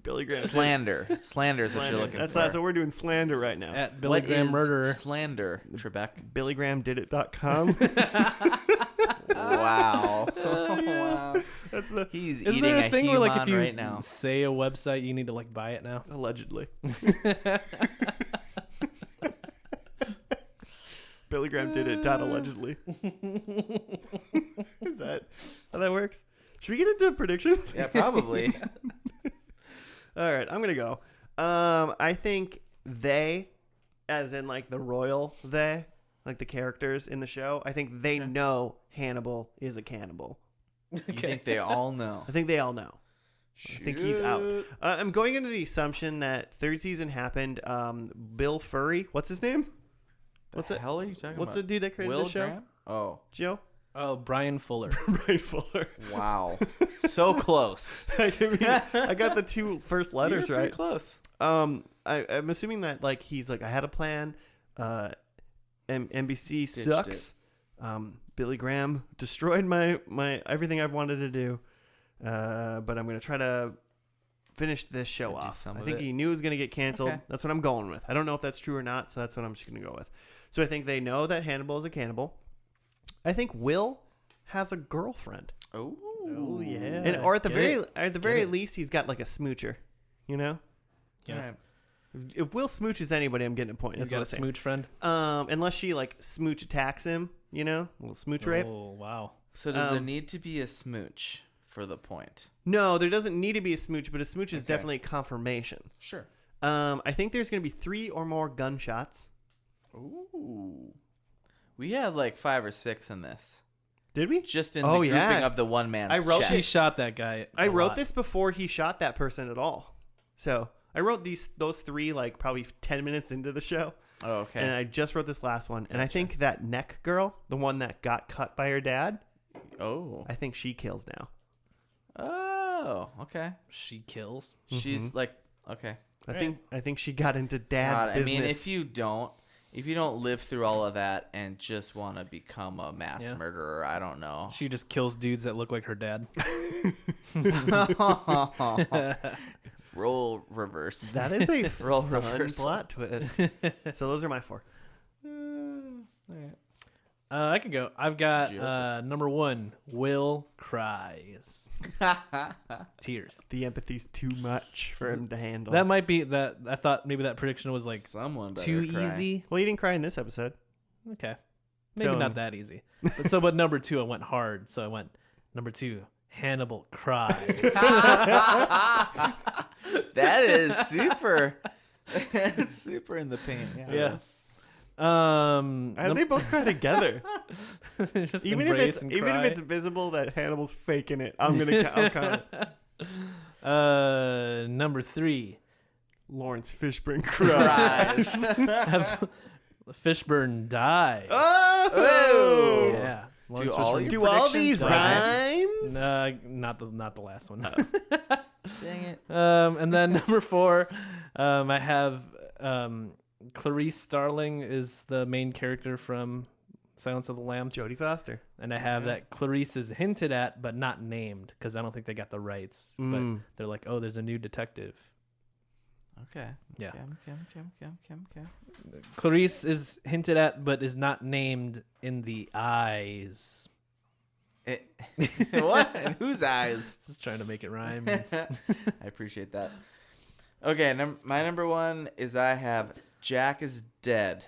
Billy Graham. slander. Slander is what you're looking That's for. what we're doing, slander right now. At Billy What Graham is Murderer. slander, Trebek? BillyGrahamDidIt.com. Wow. Wow. That's the He's Isn't eating there a a thing human where like if you right now. say a website you need to like buy it now? allegedly. Billy Graham did it. Allegedly. Is that how that works? Should we get into predictions? Yeah, probably. All right, I'm gonna go. I think they, as in like the royal they, like the characters in the show. I think they know Hannibal is a cannibal. You think they all know? I think they all know. I think he's out. I'm going into the assumption that third season happened. Bill Furry, what's his name? What's the it? hell are you talking What's about? the dude that created Will the show? Graham? Oh, Joe? Oh, Brian Fuller. Brian Fuller. wow. So close. I got the two first letters You were pretty right. close. I'm assuming that like he's like I had a plan. NBC Ditched sucks. Billy Graham destroyed my everything I've wanted to do. But I'm gonna try to finish this show Gonna do off. some I of think it. he knew it was gonna get canceled. Okay. That's what I'm going with. I don't know if that's true or not, so that's what I'm just gonna go with. So I think they know that Hannibal is a cannibal. I think Will has a girlfriend, Oh. Oh yeah. and or at the Get very it. least he's got like a smoocher. You know, Yeah. Alright. if Will smooches anybody, I'm getting a point. He's That's got what a I'm saying. smooch friend. Unless she like smooch attacks him, a little smooch rape. Oh wow. So does there need to be a smooch for the point? No, there doesn't need to be a smooch, but a smooch is Okay. definitely a confirmation. Sure. I think there's going to be 3 or more gunshots. Ooh. We had like 5 or 6 in this. Did we? Just in Oh, the grouping yeah. of the one man's I wrote chest. She shot that guy. I a wrote lot. this before he shot that person at all. So I wrote those 3 like probably 10 minutes into the show. Oh, okay. And I just wrote this last one. And I think that neck girl, the one that got cut by her dad, Oh. I think she kills now. Oh, okay. She kills. She's like, okay. I think she got into dad's God, business. I mean, if you don't live through all of that and just want to become a mass Yeah. murderer, I don't know. She just kills dudes that look like her dad. Roll reverse. That is a Roll fun reverse. plot twist. So those are my 4. I could go. I've got Joseph. number 1. Will cries. Tears. The empathy's too much for him to handle. That might be that. I thought maybe that prediction was like Someone better too cry. easy. Well, you didn't cry in this episode. Okay, maybe So- not that easy. But number 2, I went hard. So I went number 2. Hannibal cries. That is super. It's super in the paint. Yeah. They both cry together. Just even if embrace and cry. it's visible that Hannibal's faking it, I'm kind of Number 3. Lawrence Fishburne cries. Fishburne dies. Oh! Yeah. Lawrence all Fishburne- your Do all predictions these rhyme? rhymes? Not the last one. Dang it. And then number 4, I have Clarice Starling is the main character from Silence of the Lambs. Jodie Foster. And I have that Clarice is hinted at but not named because I don't think they got the rights. Mm. But they're like, oh, there's a new detective. Okay. Yeah. Okay. Clarice is hinted at but is not named in the eyes. What? In whose eyes? Just trying to make it rhyme. I appreciate that. Okay, my number 1 is I have Jack is dead.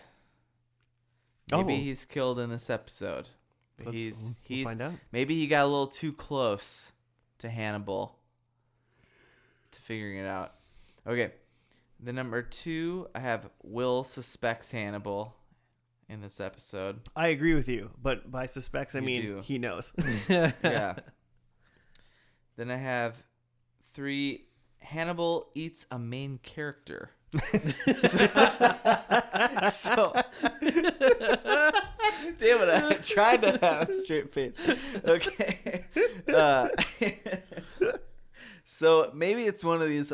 Maybe Oh. he's killed in this episode. But We'll he's find out. maybe he got a little too close to Hannibal to figuring it out. Okay. The number 2, I have Will suspects Hannibal in this episode. I agree with you, but by suspects, I You mean do. he knows. Yeah. Then I have 3, Hannibal eats a main character. So damn it, I tried to have a straight face. Okay. So maybe it's one of these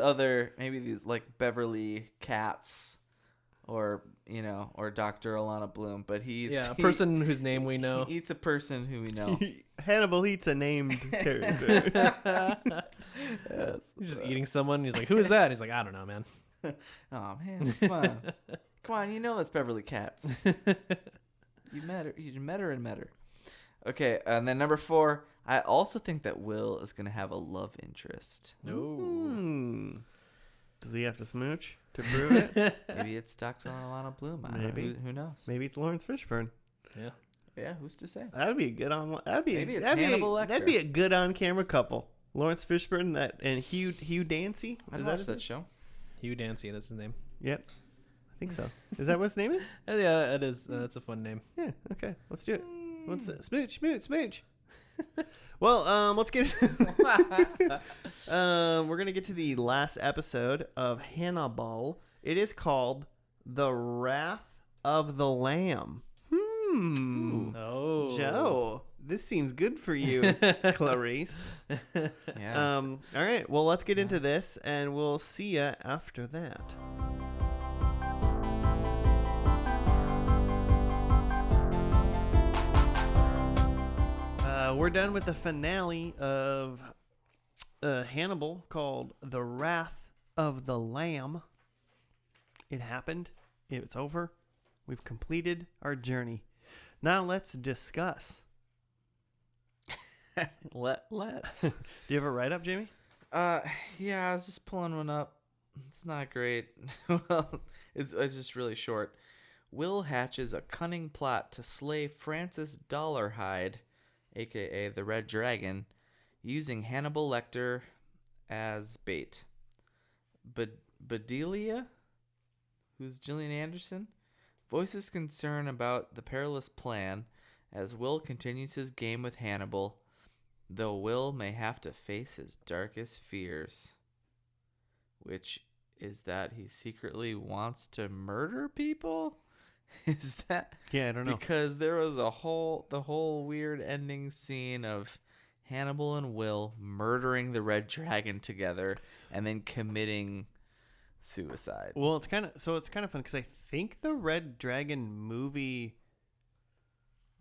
maybe these like Beverly Cats or, or Dr. Alana Bloom, but he eats, Yeah, a person whose name we know. He eats a person who we know. Hannibal eats a named character. He's just eating someone. He's like, who is that? He's like, I don't know, man. Oh man, come on. Come on, that's Beverly Cats. You met her and met her. Okay, and then number 4, I also think that Will is gonna have a love interest. Hmm. Does he have to smooch to prove it? Maybe it's Dr. Alana Bloom. I don't know. Maybe. Who knows? Maybe it's Lawrence Fishburne. Yeah. Yeah, who's to say? That'd be a good on. Maybe it's Hannibal Lecter. That'd be a good on camera couple. Lawrence Fishburne and Hugh Dancy. I'd Is watch his that name? show. Hugh Dancy, that's his name. Yep. I think so. Is that what his name is? Yeah, it is. That's a fun name. Yeah. Okay. Let's do it. What's it? Smooch. Well, let's get. We're gonna get to the last episode of Hannibal. It is called "The Wrath of the Lamb." Oh. Joe, this seems good for you, Clarice. Yeah. All right. Well, let's get into this, and we'll see ya after that. We're done with the finale of Hannibal called The Wrath of the Lamb. It happened. It's over. We've completed our journey. Now let's discuss. Let's. Do you have a write-up, Jamie? Yeah, I was just pulling one up. It's not great. Well, it's just really short. Will hatches a cunning plot to slay Francis Dollarhide, a.k.a. the Red Dragon, using Hannibal Lecter, as bait. Bedelia, who's Gillian Anderson, voices concern about the perilous plan as Will continues his game with Hannibal, though Will may have to face his darkest fears, which is that he secretly wants to murder people. Is that? Yeah, I don't know. Because there was the whole weird ending scene of Hannibal and Will murdering the Red Dragon together and then committing suicide. Well, it's kind of fun because I think the Red Dragon movie,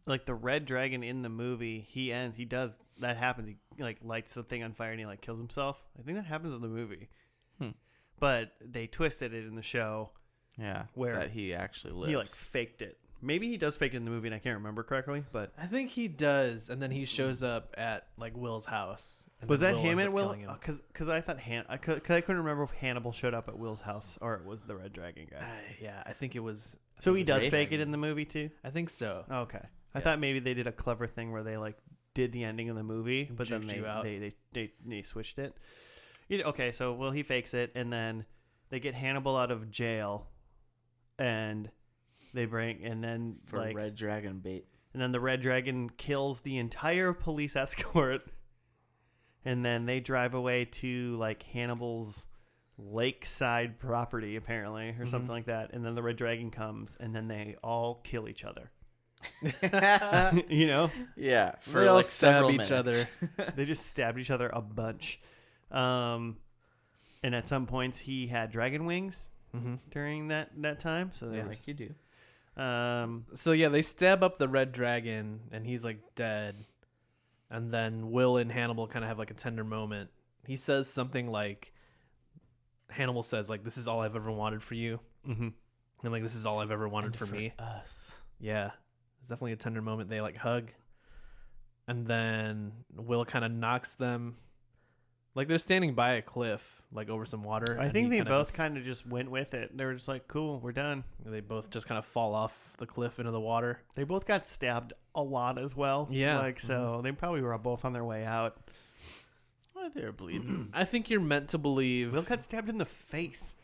like the Red Dragon in the movie, he happens. He like lights the thing on fire and he like kills himself. I think that happens in the movie, but they twisted it in the show. Yeah, where that he actually lives. He like faked it. Maybe he does fake it in the movie, and I can't remember correctly. But I think he does, and then he shows up at like Will's house. And was then that him ends at up Will? killing him. Because I thought I couldn't remember if Hannibal showed up at Will's house or it was the Red Dragon guy. Yeah, I think it was. So he it was does Ray fake Dragon. it in the movie too. I think so. Oh, okay, I Yeah. thought maybe they did a clever thing where they like did the ending of the movie, but then Juked you out. they switched it. Okay, so he fakes it, and then they get Hannibal out of jail, and they bring for Red Dragon bait. And then the Red Dragon kills the entire police escort. And then they drive away to like Hannibal's lakeside property, apparently, or something like that. And then the Red Dragon comes, and then they all kill each other. You know? Yeah, for They all like stab several each minutes. other. They just stabbed each other a bunch. And at some points, he had dragon wings during that time. So there was, like you do. So yeah, they stab up the Red Dragon, and he's like dead. And then Will and Hannibal kind of have like a tender moment. He says something like, Hannibal says like, "This is all I've ever wanted for you," and like, "This is all I've ever wanted for me." Us. Yeah, it's definitely a tender moment. They like hug, and then Will kind of knocks them. Like they're standing by a cliff, like over some water. I and think he they kinda both kind of just went with it. They were just like, cool, we're done. They both just kind of fall off the cliff into the water. They both got stabbed a lot as well. Yeah. Like, so they probably were both on their way out. Well, they were bleeding. I think you're meant to believe Will got stabbed in the face.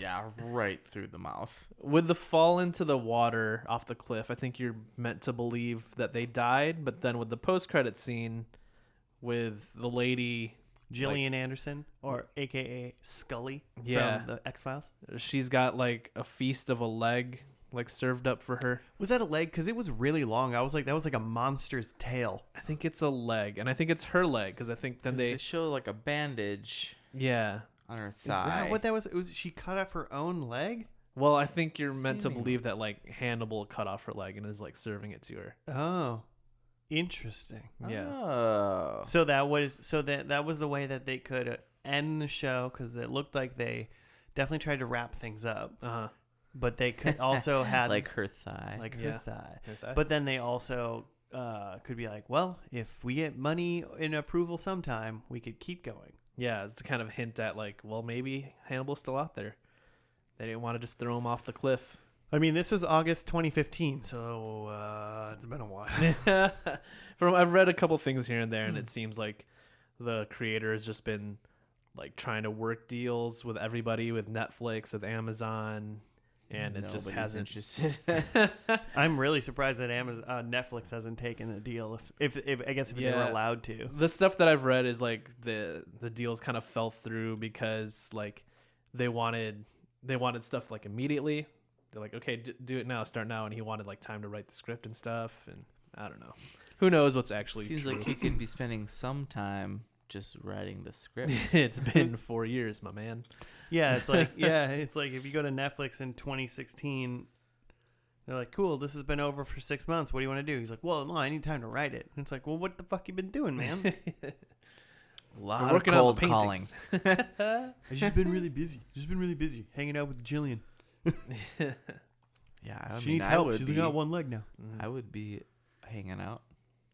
Yeah, right through the mouth. with the fall into the water off the cliff. I think you're meant to believe that they died, but then with the post-credit scene with the lady, Gillian Anderson, or AKA Scully Yeah. from the X-Files. she's got like a feast of a leg like served up for her. Was that a leg? Because it was really long. I was like, that was like a monster's tail. I think it's a leg, and I think it's her leg because I think then They show like a bandage yeah. on her Is thigh. that what that was? It was she cut off her own leg? Well, I think you're meant to Seemingly. believe that like Hannibal cut off her leg and is like serving it to her. Oh, interesting. Yeah. Oh. So that was the way that they could end the show, because it looked like they definitely tried to wrap things up, Uh-huh. but they could also had like her thigh. like Yeah. her thigh. Her thigh. But then they also could be like, well, if we get money and approval sometime, we could keep going. Yeah, it's to kind of hint at like, well, maybe Hannibal's still out there. They didn't want to just throw him off the cliff. I mean, this was August 2015, so it's been a while. I've read a couple things here and there, and it seems like the creator has just been like trying to work deals with everybody, with Netflix, with Amazon, and it just Nobody's hasn't. interested. I'm really surprised that Netflix hasn't taken a deal. If I guess if they were Yeah. allowed to. The stuff that I've read is like the deals kind of fell through because like they wanted stuff like immediately. They're like, okay, do it now, start now, and he wanted like time to write the script and stuff, and I don't know. Who knows what's actually Seems true? like he could be spending some time just writing the script. It's been 4 years, my man. Yeah, it's like if you go to Netflix in 2016, they're like, cool, this has been over for 6 months. What do you want to do? He's like, well, no, I need time to write it. And it's like, well, what the fuck you been doing, man? A lot We're of working on cold the calling. paintings. I've just been really busy, hanging out with Jillian. Yeah, I She mean, needs I help. would She's be, got one leg now. I would be hanging out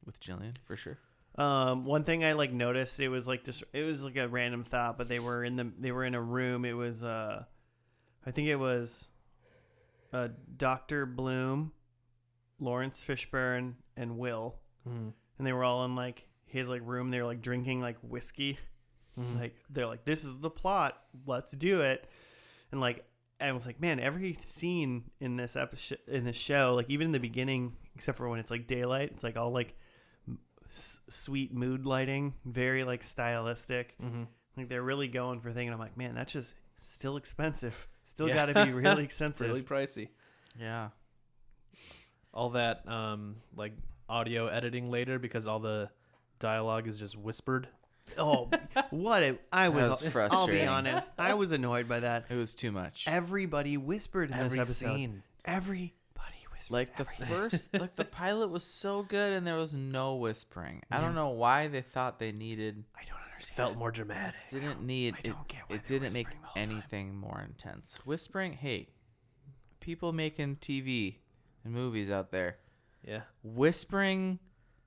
with Jillian for sure. One thing I like noticed, it was like a random thought, but they were in a room. It was I think it was Dr. Bloom, Lawrence Fishburne, and Will, Mhm. and they were all in like his like room. They were like drinking like whiskey, Like they're like, this is the plot, let's do it. And like I was like, man, every scene in this episode, in this show, like even in the beginning, except for when it's like daylight, it's like all like sweet mood lighting, very like stylistic. Like they're really going for things. And I'm like, man, that's just still expensive. Still got to be really expensive. It's really pricey. Yeah. All that like audio editing later because all the dialogue is just whispered. Oh, I was That was frustrating. I'll be honest, I was annoyed by that. It was too much. Everybody whispered in this episode. Scene. Everybody whispered. Like the first, like the pilot was so good and there was no whispering. I don't know why they thought they needed. I don't understand. Felt more dramatic. Didn't need I don't get why it. they're Didn't make whispering the whole time. anything more intense. Whispering, hey, people making TV and movies out there. Yeah. Whispering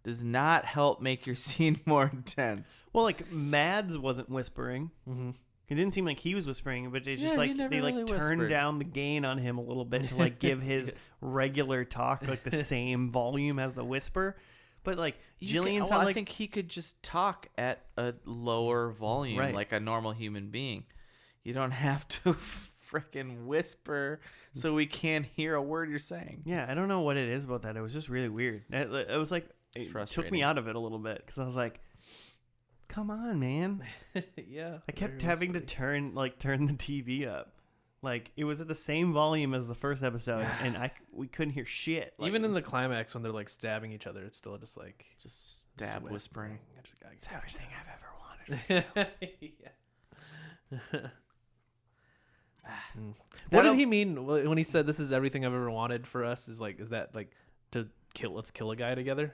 does not help make your scene more intense. Well, like Mads wasn't whispering. Mm-hmm. It didn't seem like he was whispering, but it's just Yeah, like he never they like really turned whispered. down the gain on him a little bit to like give his regular talk like the same volume as the whisper. But like Jillian sounded I like think he could just talk at a lower volume, Right. like a normal human being. You don't have to freaking whisper so we can't hear a word you're saying. yeah, I don't know what it is about that. It was just really weird. It was like It's it took frustrating. me out of it a little bit because I was like, "Come on, man!" Yeah. I kept very having to whispery. turn the TV up. Like it was at the same volume as the first episode, and we couldn't hear shit. Like, Even in the climax when they're like stabbing each other, it's still just like Just stab whispering. I just gotta it's everything I've ever wanted. yeah. What That'll- did he mean when he said this is everything I've ever wanted for us? Is that like to let's kill a guy together?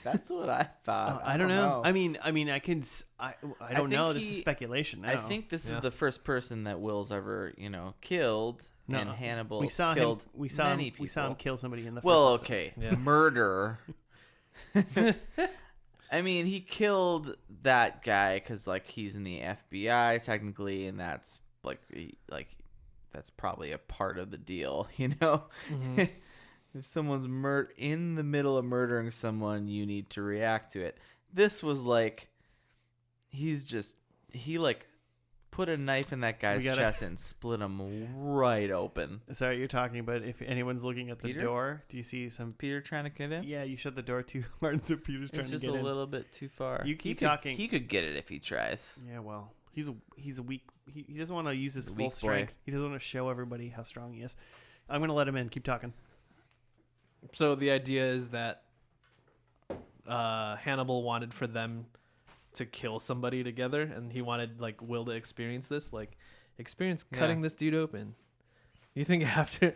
That's what I thought. I don't know. I mean, I can. I don't think know. This is he- speculation. Now. I think this Yeah. is the first person that Will's ever, killed, No. and Hannibal we saw killed him. We saw many him. people. We saw him kill somebody in the. Well, first episode. okay, Yeah. murder. I mean, he killed that guy because he's in the FBI technically, and that's that's probably a part of the deal, Mm-hmm. If someone's in the middle of murdering someone, you need to react to it. This was he put a knife in that guy's chest and split him right open. Sorry, you're talking about if anyone's looking at the Peter? door. Do you see some? Peter trying to get in? Yeah, you shut the door too hard, so Peter's trying It's to just get a in. little bit too far. You keep He could- talking. He could get it if he tries. Yeah, well, he's a weak. He doesn't want to use his He's a full weak boy. strength. He doesn't want to show everybody how strong he is. I'm gonna let him in. Keep talking. So the idea is that Hannibal wanted for them to kill somebody together, and he wanted Will to experience this, experience cutting Yeah. this dude open. You think after,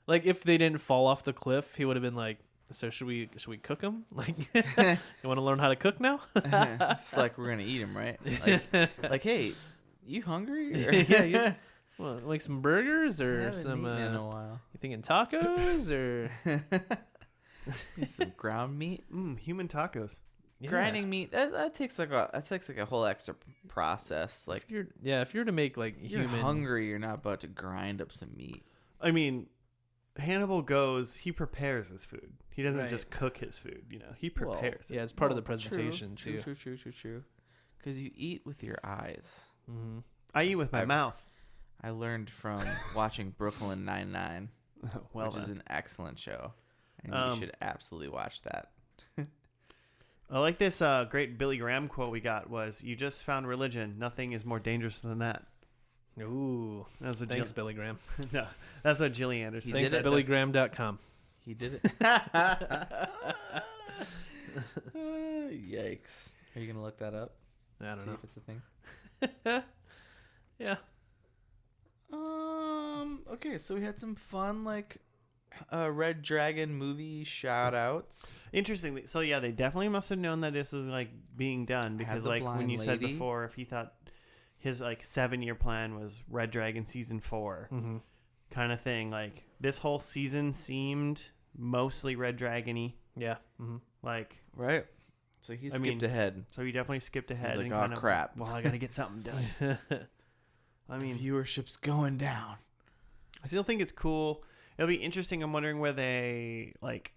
if they didn't fall off the cliff, he would have been like, "So should we cook him? You want to learn how to cook now?" It's like we're gonna eat him, right? Hey, you hungry? Or- yeah. Well, like some burgers I or haven't some. eaten in a while. You thinking tacos or Some ground meat, Human tacos. Yeah. grinding meat. That takes a whole extra process. If you're to make You're human. hungry, you're not about to grind up some meat. I mean, Hannibal he prepares his food. He doesn't Right. just cook his food. He prepares it. Yeah, it's part of the Well, presentation too. True. Because you eat with your eyes. Mm-hmm. I eat with my I've- mouth. I learned from watching Brooklyn Nine-Nine, Well which is done. an excellent show, and Um, you should absolutely watch that. I like this great Billy Graham quote we got was, "You just found religion. Nothing is more dangerous than that." Ooh, That's what thanks, Billy Graham. no, that's what Gillian Anderson. He Thanks, did it. BillyGraham.com. He did it. Yikes! Are you gonna look that up? I don't See know. if it's a thing. Yeah. Okay, so we had some fun Red Dragon movie shout outs. Interestingly, so yeah, they definitely must have known that this was being done because the when blind you said lady. before, if he thought his 7-year plan was Red Dragon season 4 Mm-hmm. kind of thing, this whole season seemed mostly Red Dragon-y. Yeah. Mm-hmm. Right. So he skipped ahead. So he definitely skipped ahead. like, and "Oh, kind of crap." well, I got to get something done. I mean, Viewership's going down. I still think it's cool. It'll be interesting. I'm wondering where they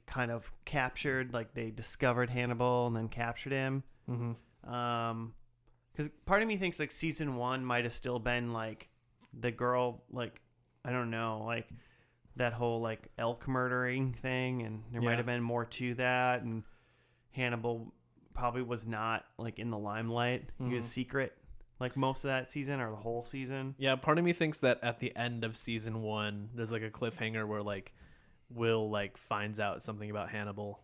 kind of captured, they discovered Hannibal and then captured him. Mm-hmm. Because part of me thinks like season 1 might have still been like the girl, like, I don't know, like that whole like elk murdering thing, and there might have been more to that, and Hannibal probably was not like in the limelight. He was secret like most of that season or the whole season. Yeah, part of me thinks that at the end of season 1, there's like a cliffhanger where like Will like finds out something about Hannibal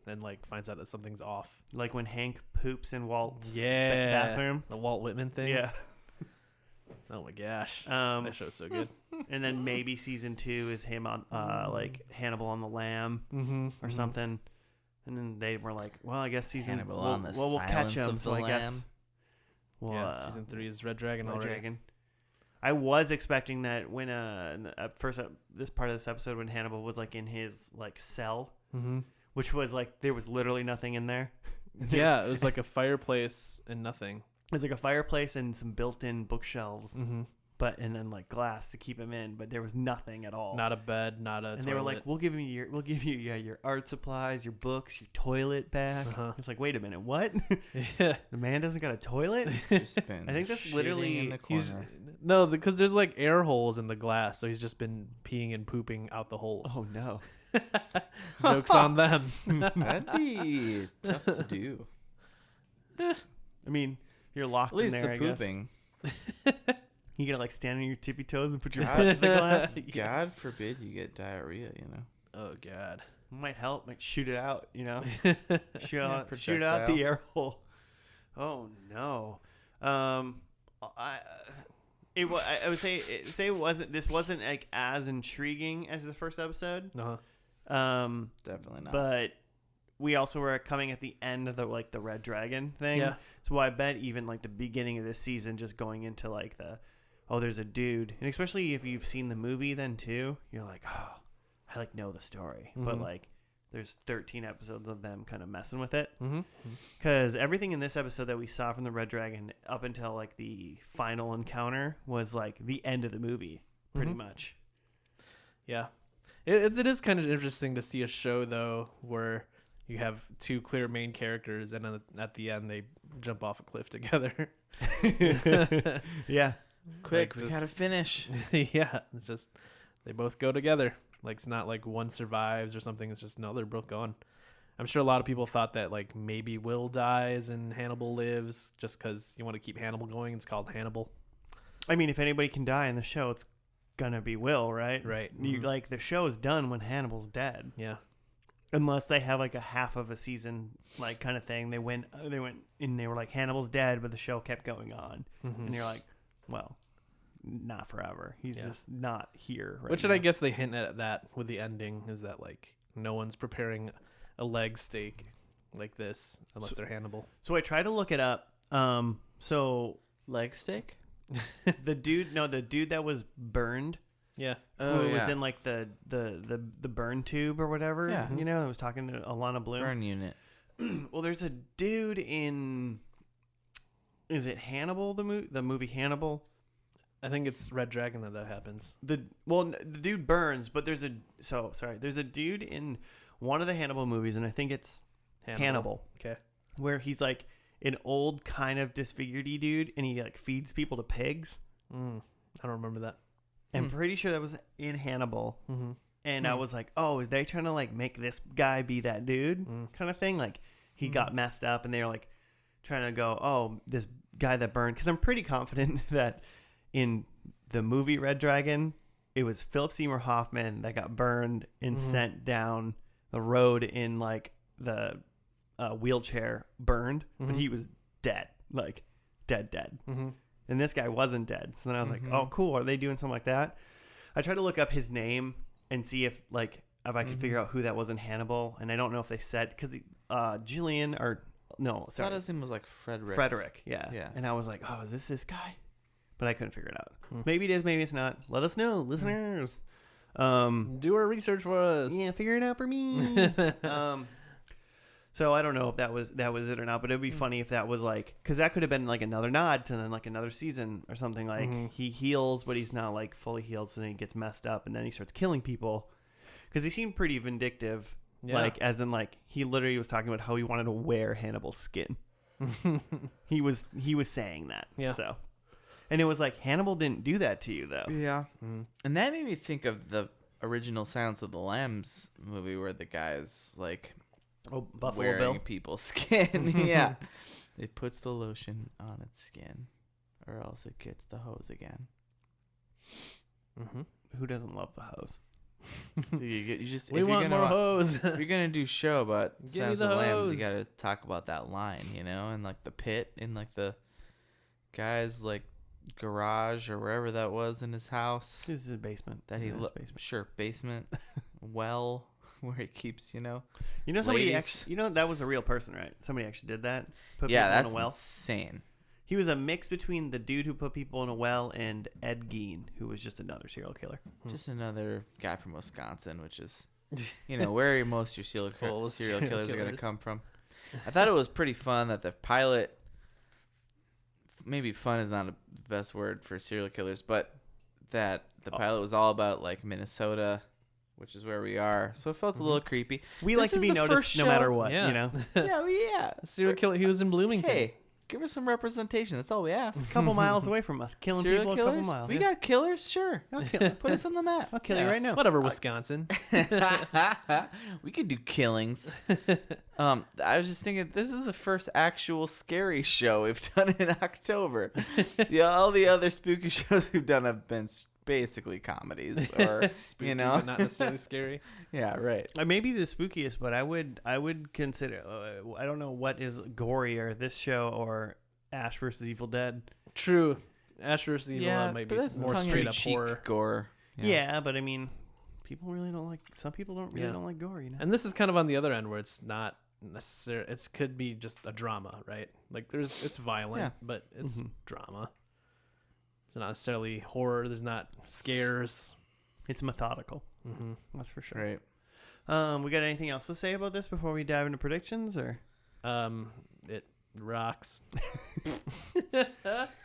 and like finds out that something's off. Like when Hank poops in Walt's bathroom. The Walt Whitman thing. Yeah. Oh my gosh. That show's so good. And then maybe season 2 is him on like Hannibal on the lamb or something. And then they were like, well, I guess season Hannibal on the we'll catch Silence him. of So the I guess Lamb. well, season 3 is Red Dragon Red already. Dragon. I was expecting that when this part of this episode when Hannibal was like in his like cell, which was like there was literally nothing in there. Yeah, it was like a fireplace and nothing. It was like a fireplace and some built-in bookshelves, and then like glass to keep him in, but there was nothing at all. Not a bed, not a and toilet. they were like, we'll give you your art supplies, your books, your toilet back. It's like, wait a minute, what? Yeah. The man doesn't got a toilet? I think that's literally in the corner. No, because there's like air holes in the glass, so he's just been peeing and pooping out the holes. Oh no. Jokes on them. That'd be tough to do. I mean, you're locked At least in there, the I guess. pooping. You gotta like stand on your tippy toes and put your foot to the glass. God forbid you get diarrhea, you know. Oh god. Might help, like shoot it out, you know. shoot out projectile. the air hole. Oh no. I would say it wasn't. This wasn't like as intriguing as the first episode. Definitely not. But we also were coming at the end of the Red Dragon thing. Yeah. So I bet even like the beginning of this season, just going into like there's a dude, and especially if you've seen the movie, then too, you're like, oh, I like know the story, but like there's 13 episodes of them kind of messing with it. Because everything in this episode that we saw from the Red Dragon up until like the final encounter was like the end of the movie, pretty much. Yeah. It is kind of interesting to see a show though where you have two clear main characters and at the end they jump off a cliff together. Yeah. Quick, Like we just- gotta finish. Yeah, it's just they both go together. Like it's not like one survives or something. It's just no, they're both gone. I'm sure a lot of people thought that like maybe Will dies and Hannibal lives just because you want to keep Hannibal going. It's called Hannibal. I mean, if anybody can die in the show, it's gonna be Will, right? Right. You like the show is done when Hannibal's dead, Yeah. unless they have like a half of a season like kind of thing. They went and they were like Hannibal's dead, but the show kept going on, and you're like, well, not forever. He's just not here. Right Which now. I guess they hint at that with the ending is that like no one's preparing a leg steak like this unless they're Hannibal. So I tried to look it up. So Leg steak? the dude that was burned. Yeah. Who was in like the burn tube or whatever. Yeah. You know, I was talking to Alana Bloom. Burn unit. Well, there's a dude in. Is it Hannibal? The movie Hannibal. I think it's Red Dragon that happens. The dude burns, but there's a dude in one of the Hannibal movies, and I think it's Hannibal, Okay. where he's like an old kind of disfigured-y dude, and he like feeds people to pigs. I don't remember that. I'm pretty sure that was in Hannibal. And I was like, oh, are they trying to like make this guy be that dude kind of thing? Like he got messed up and they were like trying to go, oh, this guy that burned. Because I'm pretty confident that in the movie Red Dragon, it was Philip Seymour Hoffman that got burned and sent down the road in like the wheelchair burned, but he was dead, like dead. And this guy wasn't dead. So then I was like, oh, cool. Are they doing something like that? I tried to look up his name and see if I could figure out who that was in Hannibal. And I don't know if they said, because Jillian or no, I sorry. thought his name was like Frederick. Frederick. Yeah. Yeah. And I was like, oh, is this guy? But I couldn't figure it out. Maybe it is, maybe it's not. Let us know, listeners. Do our research for us. Yeah, figure it out for me. So I don't know if that was it or not, but it'd be funny if that was like, because that could have been like another nod to then like another season or something. Like he heals, but he's not like fully healed, so then he gets messed up, and then he starts killing people. Because he seemed pretty vindictive, Yeah. like as in like he literally was talking about how he wanted to wear Hannibal's skin. He was saying that. Yeah. So, and it was like Hannibal didn't do that to you though. Yeah. And that made me think of the original Silence of the Lambs movie where the guy's like Oh, Buffalo wearing Bill. people's skin. Yeah. It puts the lotion on its skin or else it gets the hose again. Who doesn't love the hose? You just We if want you're more gonna hose. if you're gonna do show about Give me Silence the of the Lambs, you hose. gotta talk about that line, you know, and like the pit in like the guy's like garage or wherever that was in his house. This is a basement. That he This is looked basement. sure basement, well, where he keeps, you know. You know somebody ladies. actually. You know that was a real person, right? Somebody actually did that. Put Yeah, people that's in a well. insane. He was a mix between the dude who put people in a well and Ed Gein, who was just another serial killer. Just another guy from Wisconsin, which is, you know, where most of your Full of serial serial killers are going to killers. come from. I thought it was pretty fun that the pilot, maybe fun is not the best word for serial killers, but that the pilot was all about like Minnesota, which is where we are. So it felt a little creepy. We This like to is be the noticed first no show- matter what, Yeah. you know. Yeah. Serial killer. He was in Bloomington. Hey, give us some representation. That's all we ask. A couple miles away from us, killing Serial people killers? a couple miles. We got killers, sure. I'll kill, Put us on the map. I'll kill you right now. Whatever, Wisconsin. We could do killings. I was just thinking, this is the first actual scary show we've done in October. Yeah, all the other spooky shows we've done have been basically comedies, or Spooky, you know, but not necessarily scary. yeah, right. Maybe the spookiest, but I would consider. I don't know what is gorier, this show or Ash versus Evil Dead. True. Ash vs. Evil Yeah, might but be that's more straight up tongue-in-cheek horror. gore. Yeah, but I mean, people really don't like. Some people don't really Yeah. don't like gore. You know. And this is kind of on the other end where it's not necessarily. It could be just a drama, right? Like it's violent, Yeah. but it's drama. It's not necessarily horror. There's not scares. It's methodical. That's for sure. Right. We got anything else to say about this before we dive into predictions, or? It rocks.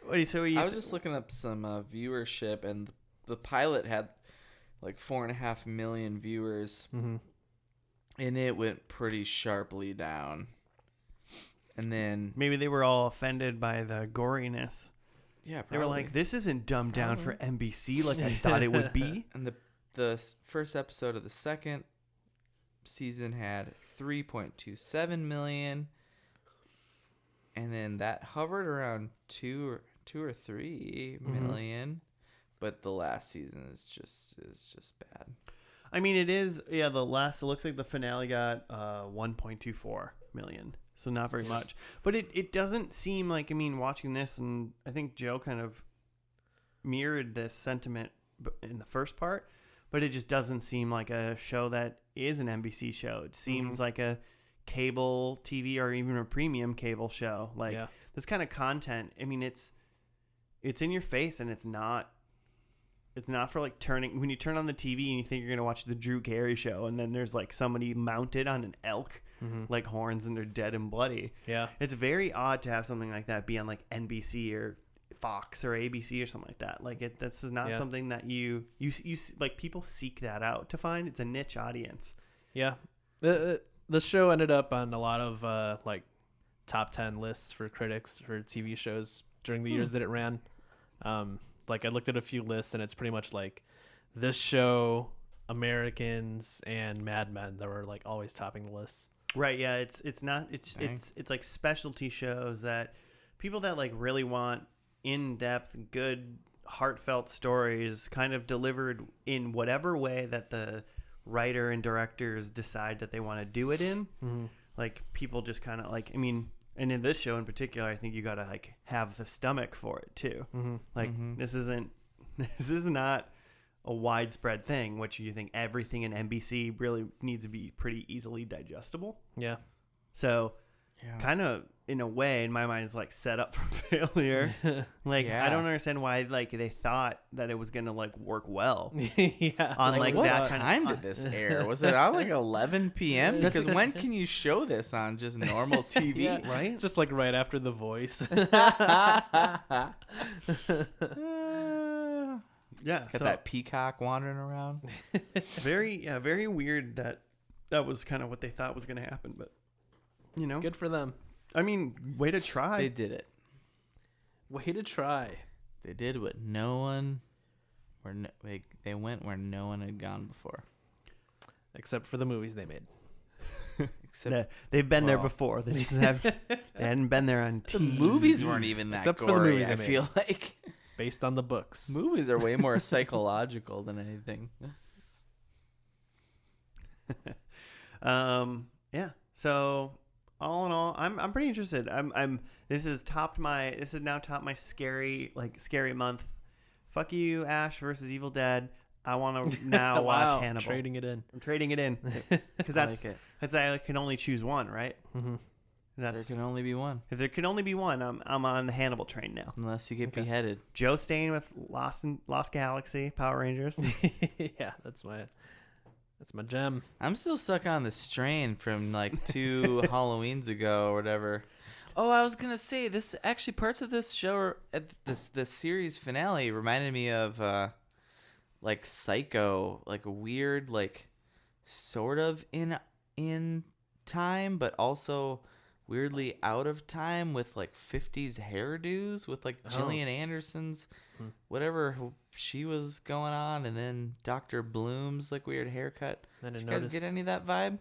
Wait, so you I was just looking up some viewership, and the pilot had like 4.5 million viewers, and it went pretty sharply down. And then maybe they were all offended by the goriness. yeah, They were like, "This isn't dumbed down for NBC like I thought it would be." and the first episode of the second season had 3.27 million, and then that hovered around 2 or 3 million. But the last season is just bad. I mean, it is. Yeah, it looks like the finale got 1.24 million, so not very much. But it doesn't seem like. I mean, watching this, and I think Joe kind of mirrored this sentiment in the first part, but it just doesn't seem like a show that is an NBC show. It seems like a cable TV or even a premium cable show. Like this kind of content. I mean, it's in your face, and it's not. It's not for like when you turn on the TV and you think you're going to watch the Drew Carey show, and then there's like somebody mounted on an elk, like horns, and they're dead and bloody. Yeah. It's very odd to have something like that be on like NBC or Fox or ABC or something like that. Like this is not something that you like people seek that out to find. It's a niche audience. Yeah. The show ended up on a lot of like top 10 lists for critics for TV shows during the years that it ran. Like I looked at a few lists, and it's pretty much like this show, Americans, and Mad Men that were like always topping the lists. Right. Yeah. It's like specialty shows that people that like really want in-depth, good, heartfelt stories kind of delivered in whatever way that the writer and directors decide that they want to do it in. Like people just kind of like, I mean, and in this show in particular, I think you got to like have the stomach for it too. Like this is not a widespread thing, which you think everything in NBC really needs to be pretty easily digestible. Yeah. So kind of in a way, in my mind, it's like set up for failure. Like I don't understand why like they thought that it was gonna like work well. Yeah. On like what that time did this air? Was it on like 11 p.m.? Because when can you show this on just normal TV? Yeah. Right? It's just like right after The Voice. Yeah. Got that peacock wandering around. very weird that was kind of what they thought was gonna happen, but you know, Good for them. I mean, way to try. They did it. Way to try. They did what no one. They went where no one had gone before. Except for the movies they made. Except They've been there well. before. They just they hadn't been there on the TV. movies weren't even that Except for the gory. movies they I made. feel like Based on the books. movies are way more psychological than anything. Yeah. So all in all, I'm pretty interested. This has now topped my scary month. Fuck you, Ash versus Evil Dead. I want to now Wow, watch Hannibal. Trading it in. I'm trading it in because I like it. I can only choose one, right? Mm-hmm. There can only be one, If there can only be one, I'm on the Hannibal train now. unless you get Okay. beheaded. Joe Stain with Lost Galaxy, Power Rangers. Yeah, that's my gem. I'm still stuck on the strain from like 2 Halloweens ago or whatever. Oh, I was gonna say this. Actually, parts of this show, this series finale, reminded me of like Psycho, like a weird, like sort of in time, but also weirdly out of time with like 50s hairdos with like Gillian Anderson's whatever she was going on, and then Dr. Bloom's like weird haircut. I didn't Did you guys notice. get any of that vibe?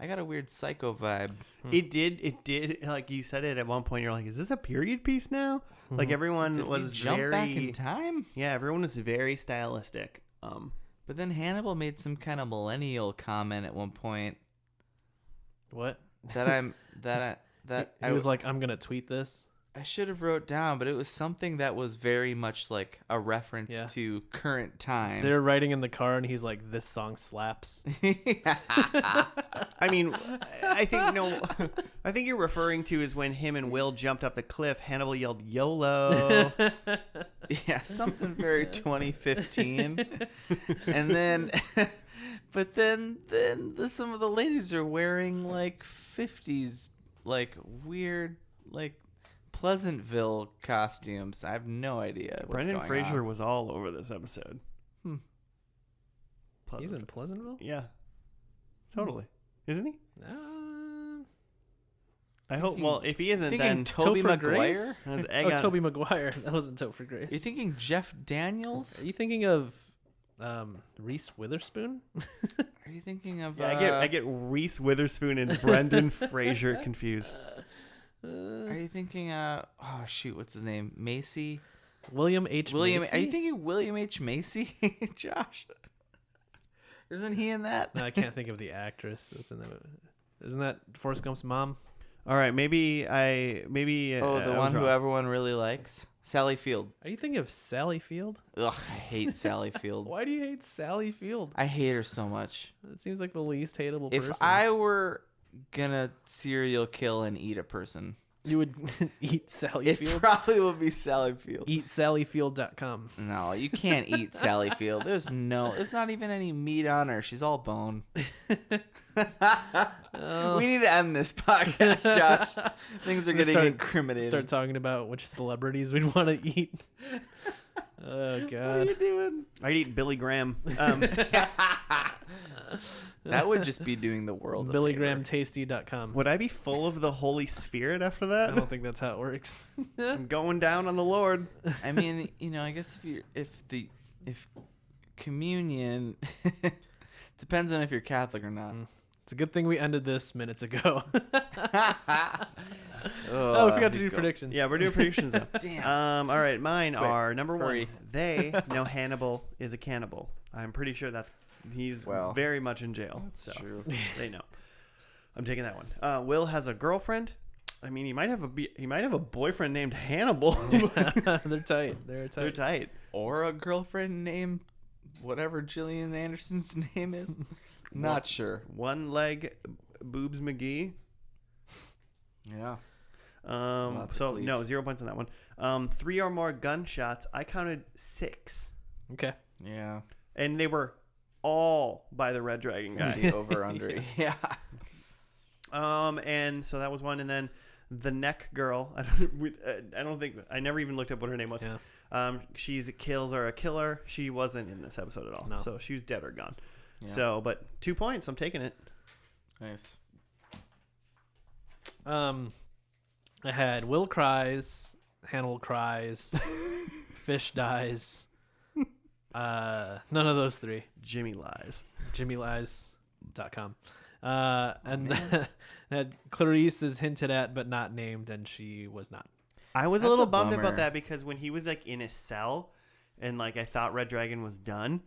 I got a weird Psycho vibe. It did. Like you said it at one point. You're like, is this a period piece now? Like everyone Did was we jump very. back in time? Yeah, everyone was very stylistic. But then Hannibal made some kind of millennial comment at one point What? that He was like, I'm gonna tweet this. I should have wrote down, but it was something that was very much like a reference Yeah. to current time. They're riding in the car, and he's like, "This song slaps." I mean, I think you're referring to is when him and Will jumped up the cliff. Hannibal yelled YOLO. Yeah, something very 2015. And then but then some of the ladies are wearing like 50s like weird like Pleasantville costumes. I have no idea what's Brendan going Fraser on. was all over this episode. He's in Pleasantville. Yeah, totally. Isn't he? Uh, I hope. Well, if he isn't, Thinking then Toby Topher Maguire? Grace? That's egg Oh, on- Toby Maguire. That wasn't Topher Grace. Are you thinking Jeff Daniels? Are you thinking of Reese Witherspoon? Are you thinking of Yeah, I get Reese Witherspoon and Brendan Fraser confused. Are you thinking oh shoot, what's his name? Macy? William H. William Macy? Are you thinking William H. Macy? Josh. Isn't he in that? No, I can't think of the actress that's in the movie. Isn't that Forrest Gump's mom? All right, maybe. Oh, I the was one who wrong. everyone really likes? Sally Field. Are you thinking of Sally Field? Ugh, I hate Sally Field. Why do you hate Sally Field? I hate her so much. It seems like the least hateable If person. I were gonna serial kill and eat a person, You would eat Sally it Field? probably would be Sally Field. EatSallyField.com. No, you can't eat Sally Field. There's not even any meat on her. She's all bone. We need to end this podcast, Josh. Things are getting incriminating. Start talking about which celebrities we'd want to eat. Oh, What are God. you doing? I'd eat Billy Graham. That would just be doing the world a favor. BillyGrahamTasty.com. Would I be full of the Holy Spirit after I that? don't think that's how it works. I'm going down on the Lord. I mean, I guess if communion depends on if you're Catholic or not. It's a good thing we ended this minutes ago. Oh, we forgot to do predictions. Yeah, we're doing predictions now. Damn. All right, mine Quick, are number hurry. one. They know Hannibal is a cannibal. I'm pretty sure he's Well, very much in jail. So True. they know. I'm taking that one. Will has a girlfriend. I mean, he might have a boyfriend named Hannibal. They're tight. They're tight. They're tight. Or a girlfriend named whatever Gillian Anderson's name is. Not sure. One leg, Boobs McGee. Yeah. So cleave. no, 0 points on that one. 3 or more gunshots. I counted 6, Okay. Yeah. and they were all by the Red Dragon guy. The over under. Yeah. And so that was one, and then the neck girl. I don't think I never even looked up what her name was. Yeah. She's a killer. She wasn't in this episode at all. No. So she was dead or gone. Yeah. So, but 2 points. I'm taking it. Nice. I had Will cries, Hannibal cries, fish dies. None of those three. Jimmy lies. JimmyLies.com. And then had Clarice is hinted at but not named, and she was not. I was That's a little a bummed bummer. about that because when he was like in his cell and like I thought Red Dragon was done,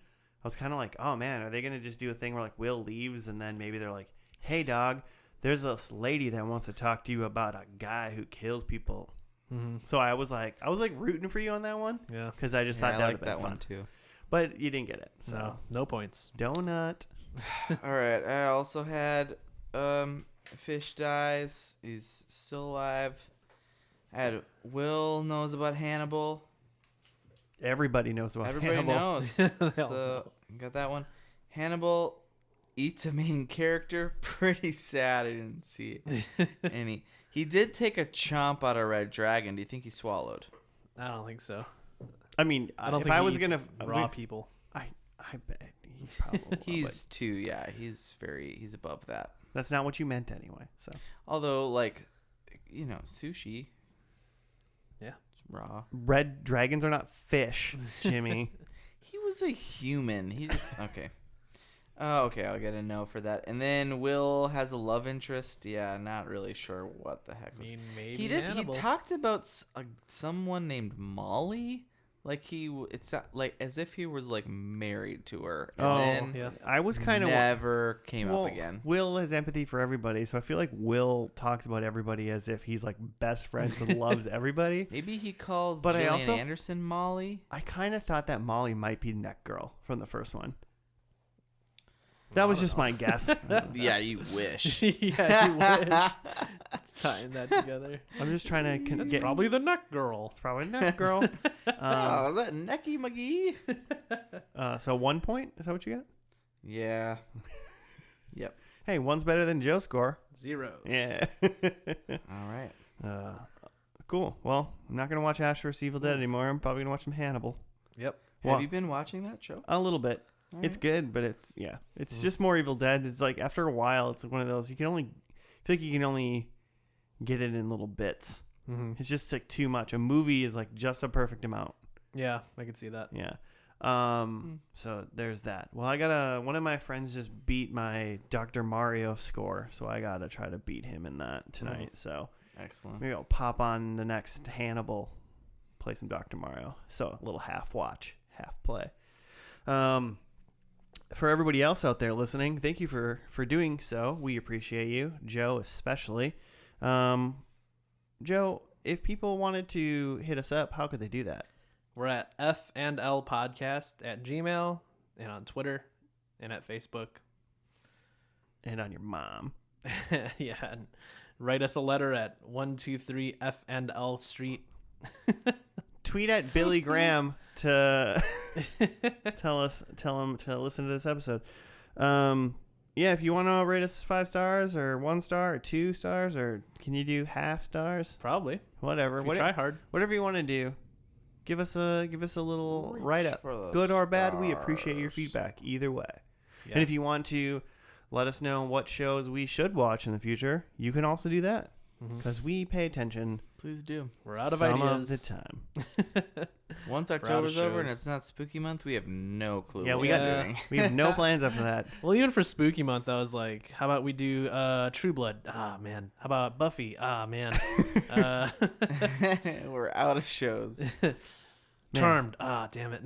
I was kind of like, oh man, are they going to just do a thing where like Will leaves and then maybe they're like, hey dog, there's this lady that wants to talk to you about a guy who kills people. Mm-hmm. So I was like rooting for you on that one Yeah. because I just Yeah, thought I that would like have been that fun. one too. But you didn't get it. So So no points. donut. All right. I also had fish dies. He's still alive. I had Will knows about Hannibal. Everybody knows about Everybody Hannibal. knows. They all So got that one. Hannibal eats a main character. Pretty sad. I didn't see any. He did take a chomp out of Red Dragon. Do you think he swallowed? I don't think so. I mean, I don't if think I he was eats gonna raw people. I bet he probably will, He's but too. Yeah, he's above that. that's not what you meant anyway. So Although, like, sushi. Yeah. It's raw. red dragons are not fish, Jimmy. He was a human. He just okay. Oh, okay. I'll get a no for that. And then Will has a love interest. Yeah, not really sure what the heck I was. mean, maybe He did. Hannibal. He talked about someone named Molly. Like it's not, like as if he was like married to her. And Oh, then yeah. I was kind of never came well, up again. Will has empathy for everybody, so I feel like Will talks about everybody as if he's like best friends and loves everybody. Maybe he calls But I Gillian also- Anderson Molly. I kind of thought that Molly might be Neck Girl from the first one. That was just my guess. Yeah, you wish. Yeah, you wish. Tying that together. I'm just trying to That's get. probably the Nut Girl. It's probably Neck Girl. Oh, is that Necky McGee? So 1 point. Is that what you got? Yeah. Yep. Hey, one's better than Joe's score. Zeros. Yeah. All right. Cool. Well, I'm not gonna watch Ash vs. Evil Dead anymore. I'm probably gonna watch some Hannibal. Yep. Well, Have you been watching that show? a little bit. All It's right. good, but it's just more Evil Dead. It's like after a while, it's one of those I feel like you can only get it in little bits. Mm-hmm. It's just like too much. A movie is like just a perfect amount. Yeah, I can see that. Yeah. So there's that. Well, I gotta. One of my friends just beat my Dr. Mario score, so I gotta try to beat him in that tonight. So Excellent. maybe I'll pop on the next Hannibal, play some Dr. Mario. So a little half watch, half play. For everybody else out there listening, thank you for doing so. We appreciate you, Joe especially. Joe, if people wanted to hit us up, how could they do that? We're at F&L Podcast at Gmail and on Twitter and at Facebook. And on your mom. Yeah. And write us a letter at 123 F&L Street. Tweet at Billy Graham to tell him to listen to this episode. Yeah, if you want to rate us 5 stars or 1 star or 2 stars, or can you do half stars? Probably. Whatever. If you try hard. Whatever you want to do. Give us a little write up. for the Good or bad, we appreciate your stars. feedback either way. Yeah. And if you want to let us know what shows we should watch in the future, you can also do that because we pay attention. Please do. We're out of some ideas. of the time. Once out of October's over and shows. it's not spooky month, we have no clue Yeah, what we we're got doing. we have no plans after that. Well, even for Spooky Month, I was like, how about we do True Blood? Ah, man. How about Buffy? Ah, man. We're out of shows. Charmed. Ah, damn it.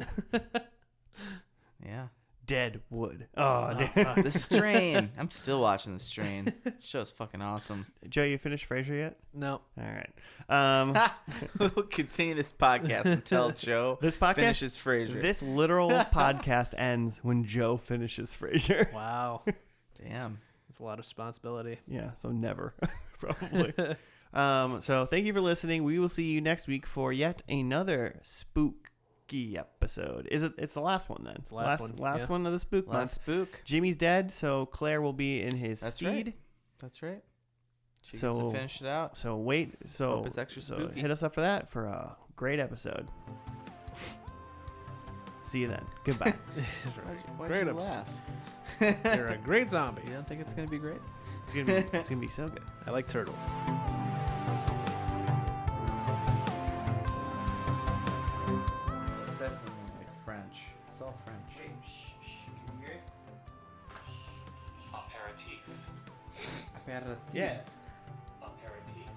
Yeah. Deadwood. Oh, damn. fuck. The Strain. I'm still watching The Strain. Show's fucking awesome. Joe, you finished Frasier yet? No. All right. We'll continue this podcast until Joe This podcast, finishes Frasier. this literal podcast ends when Joe finishes Frasier. Wow. Damn. That's a lot of responsibility. Yeah, so never, probably. So thank you for listening. We will see you next week for yet another spooky episode. It's the last one then. It's the last one, Last yeah. one of the spook month. Last spook. Jimmy's dead, so Claire will be in his That's steed. right. That's right. She So- gets to finish it out. So wait. So, Hope it's extra so spooky. hit us up for that for a great episode. See you then. Goodbye. Why'd Great you episode. laugh? You're a great zombie. You don't think it's gonna be great? It's gonna be so good. I like turtles. all French. Wait, shh, can you hear it? Aperitif. Yeah. Aperitif.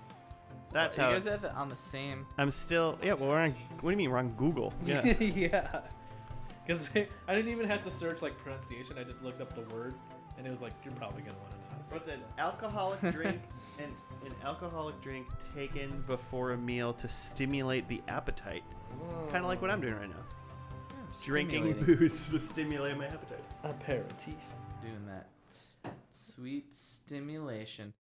That's you how guys it's... have it on the same. I'm still... Yeah, well, we're on... What do you mean? We're on Google. Yeah. Yeah. Because I didn't even have to search like pronunciation. I just looked up the word, and it was like, you're probably gonna want to know how to say What's it. an alcoholic drink and an alcoholic drink taken before a meal to stimulate the appetite? Kind of like what I'm doing right now. Drinking Stimulating. booze to stimulate my appetite. Aperitif. Doing that sweet stimulation.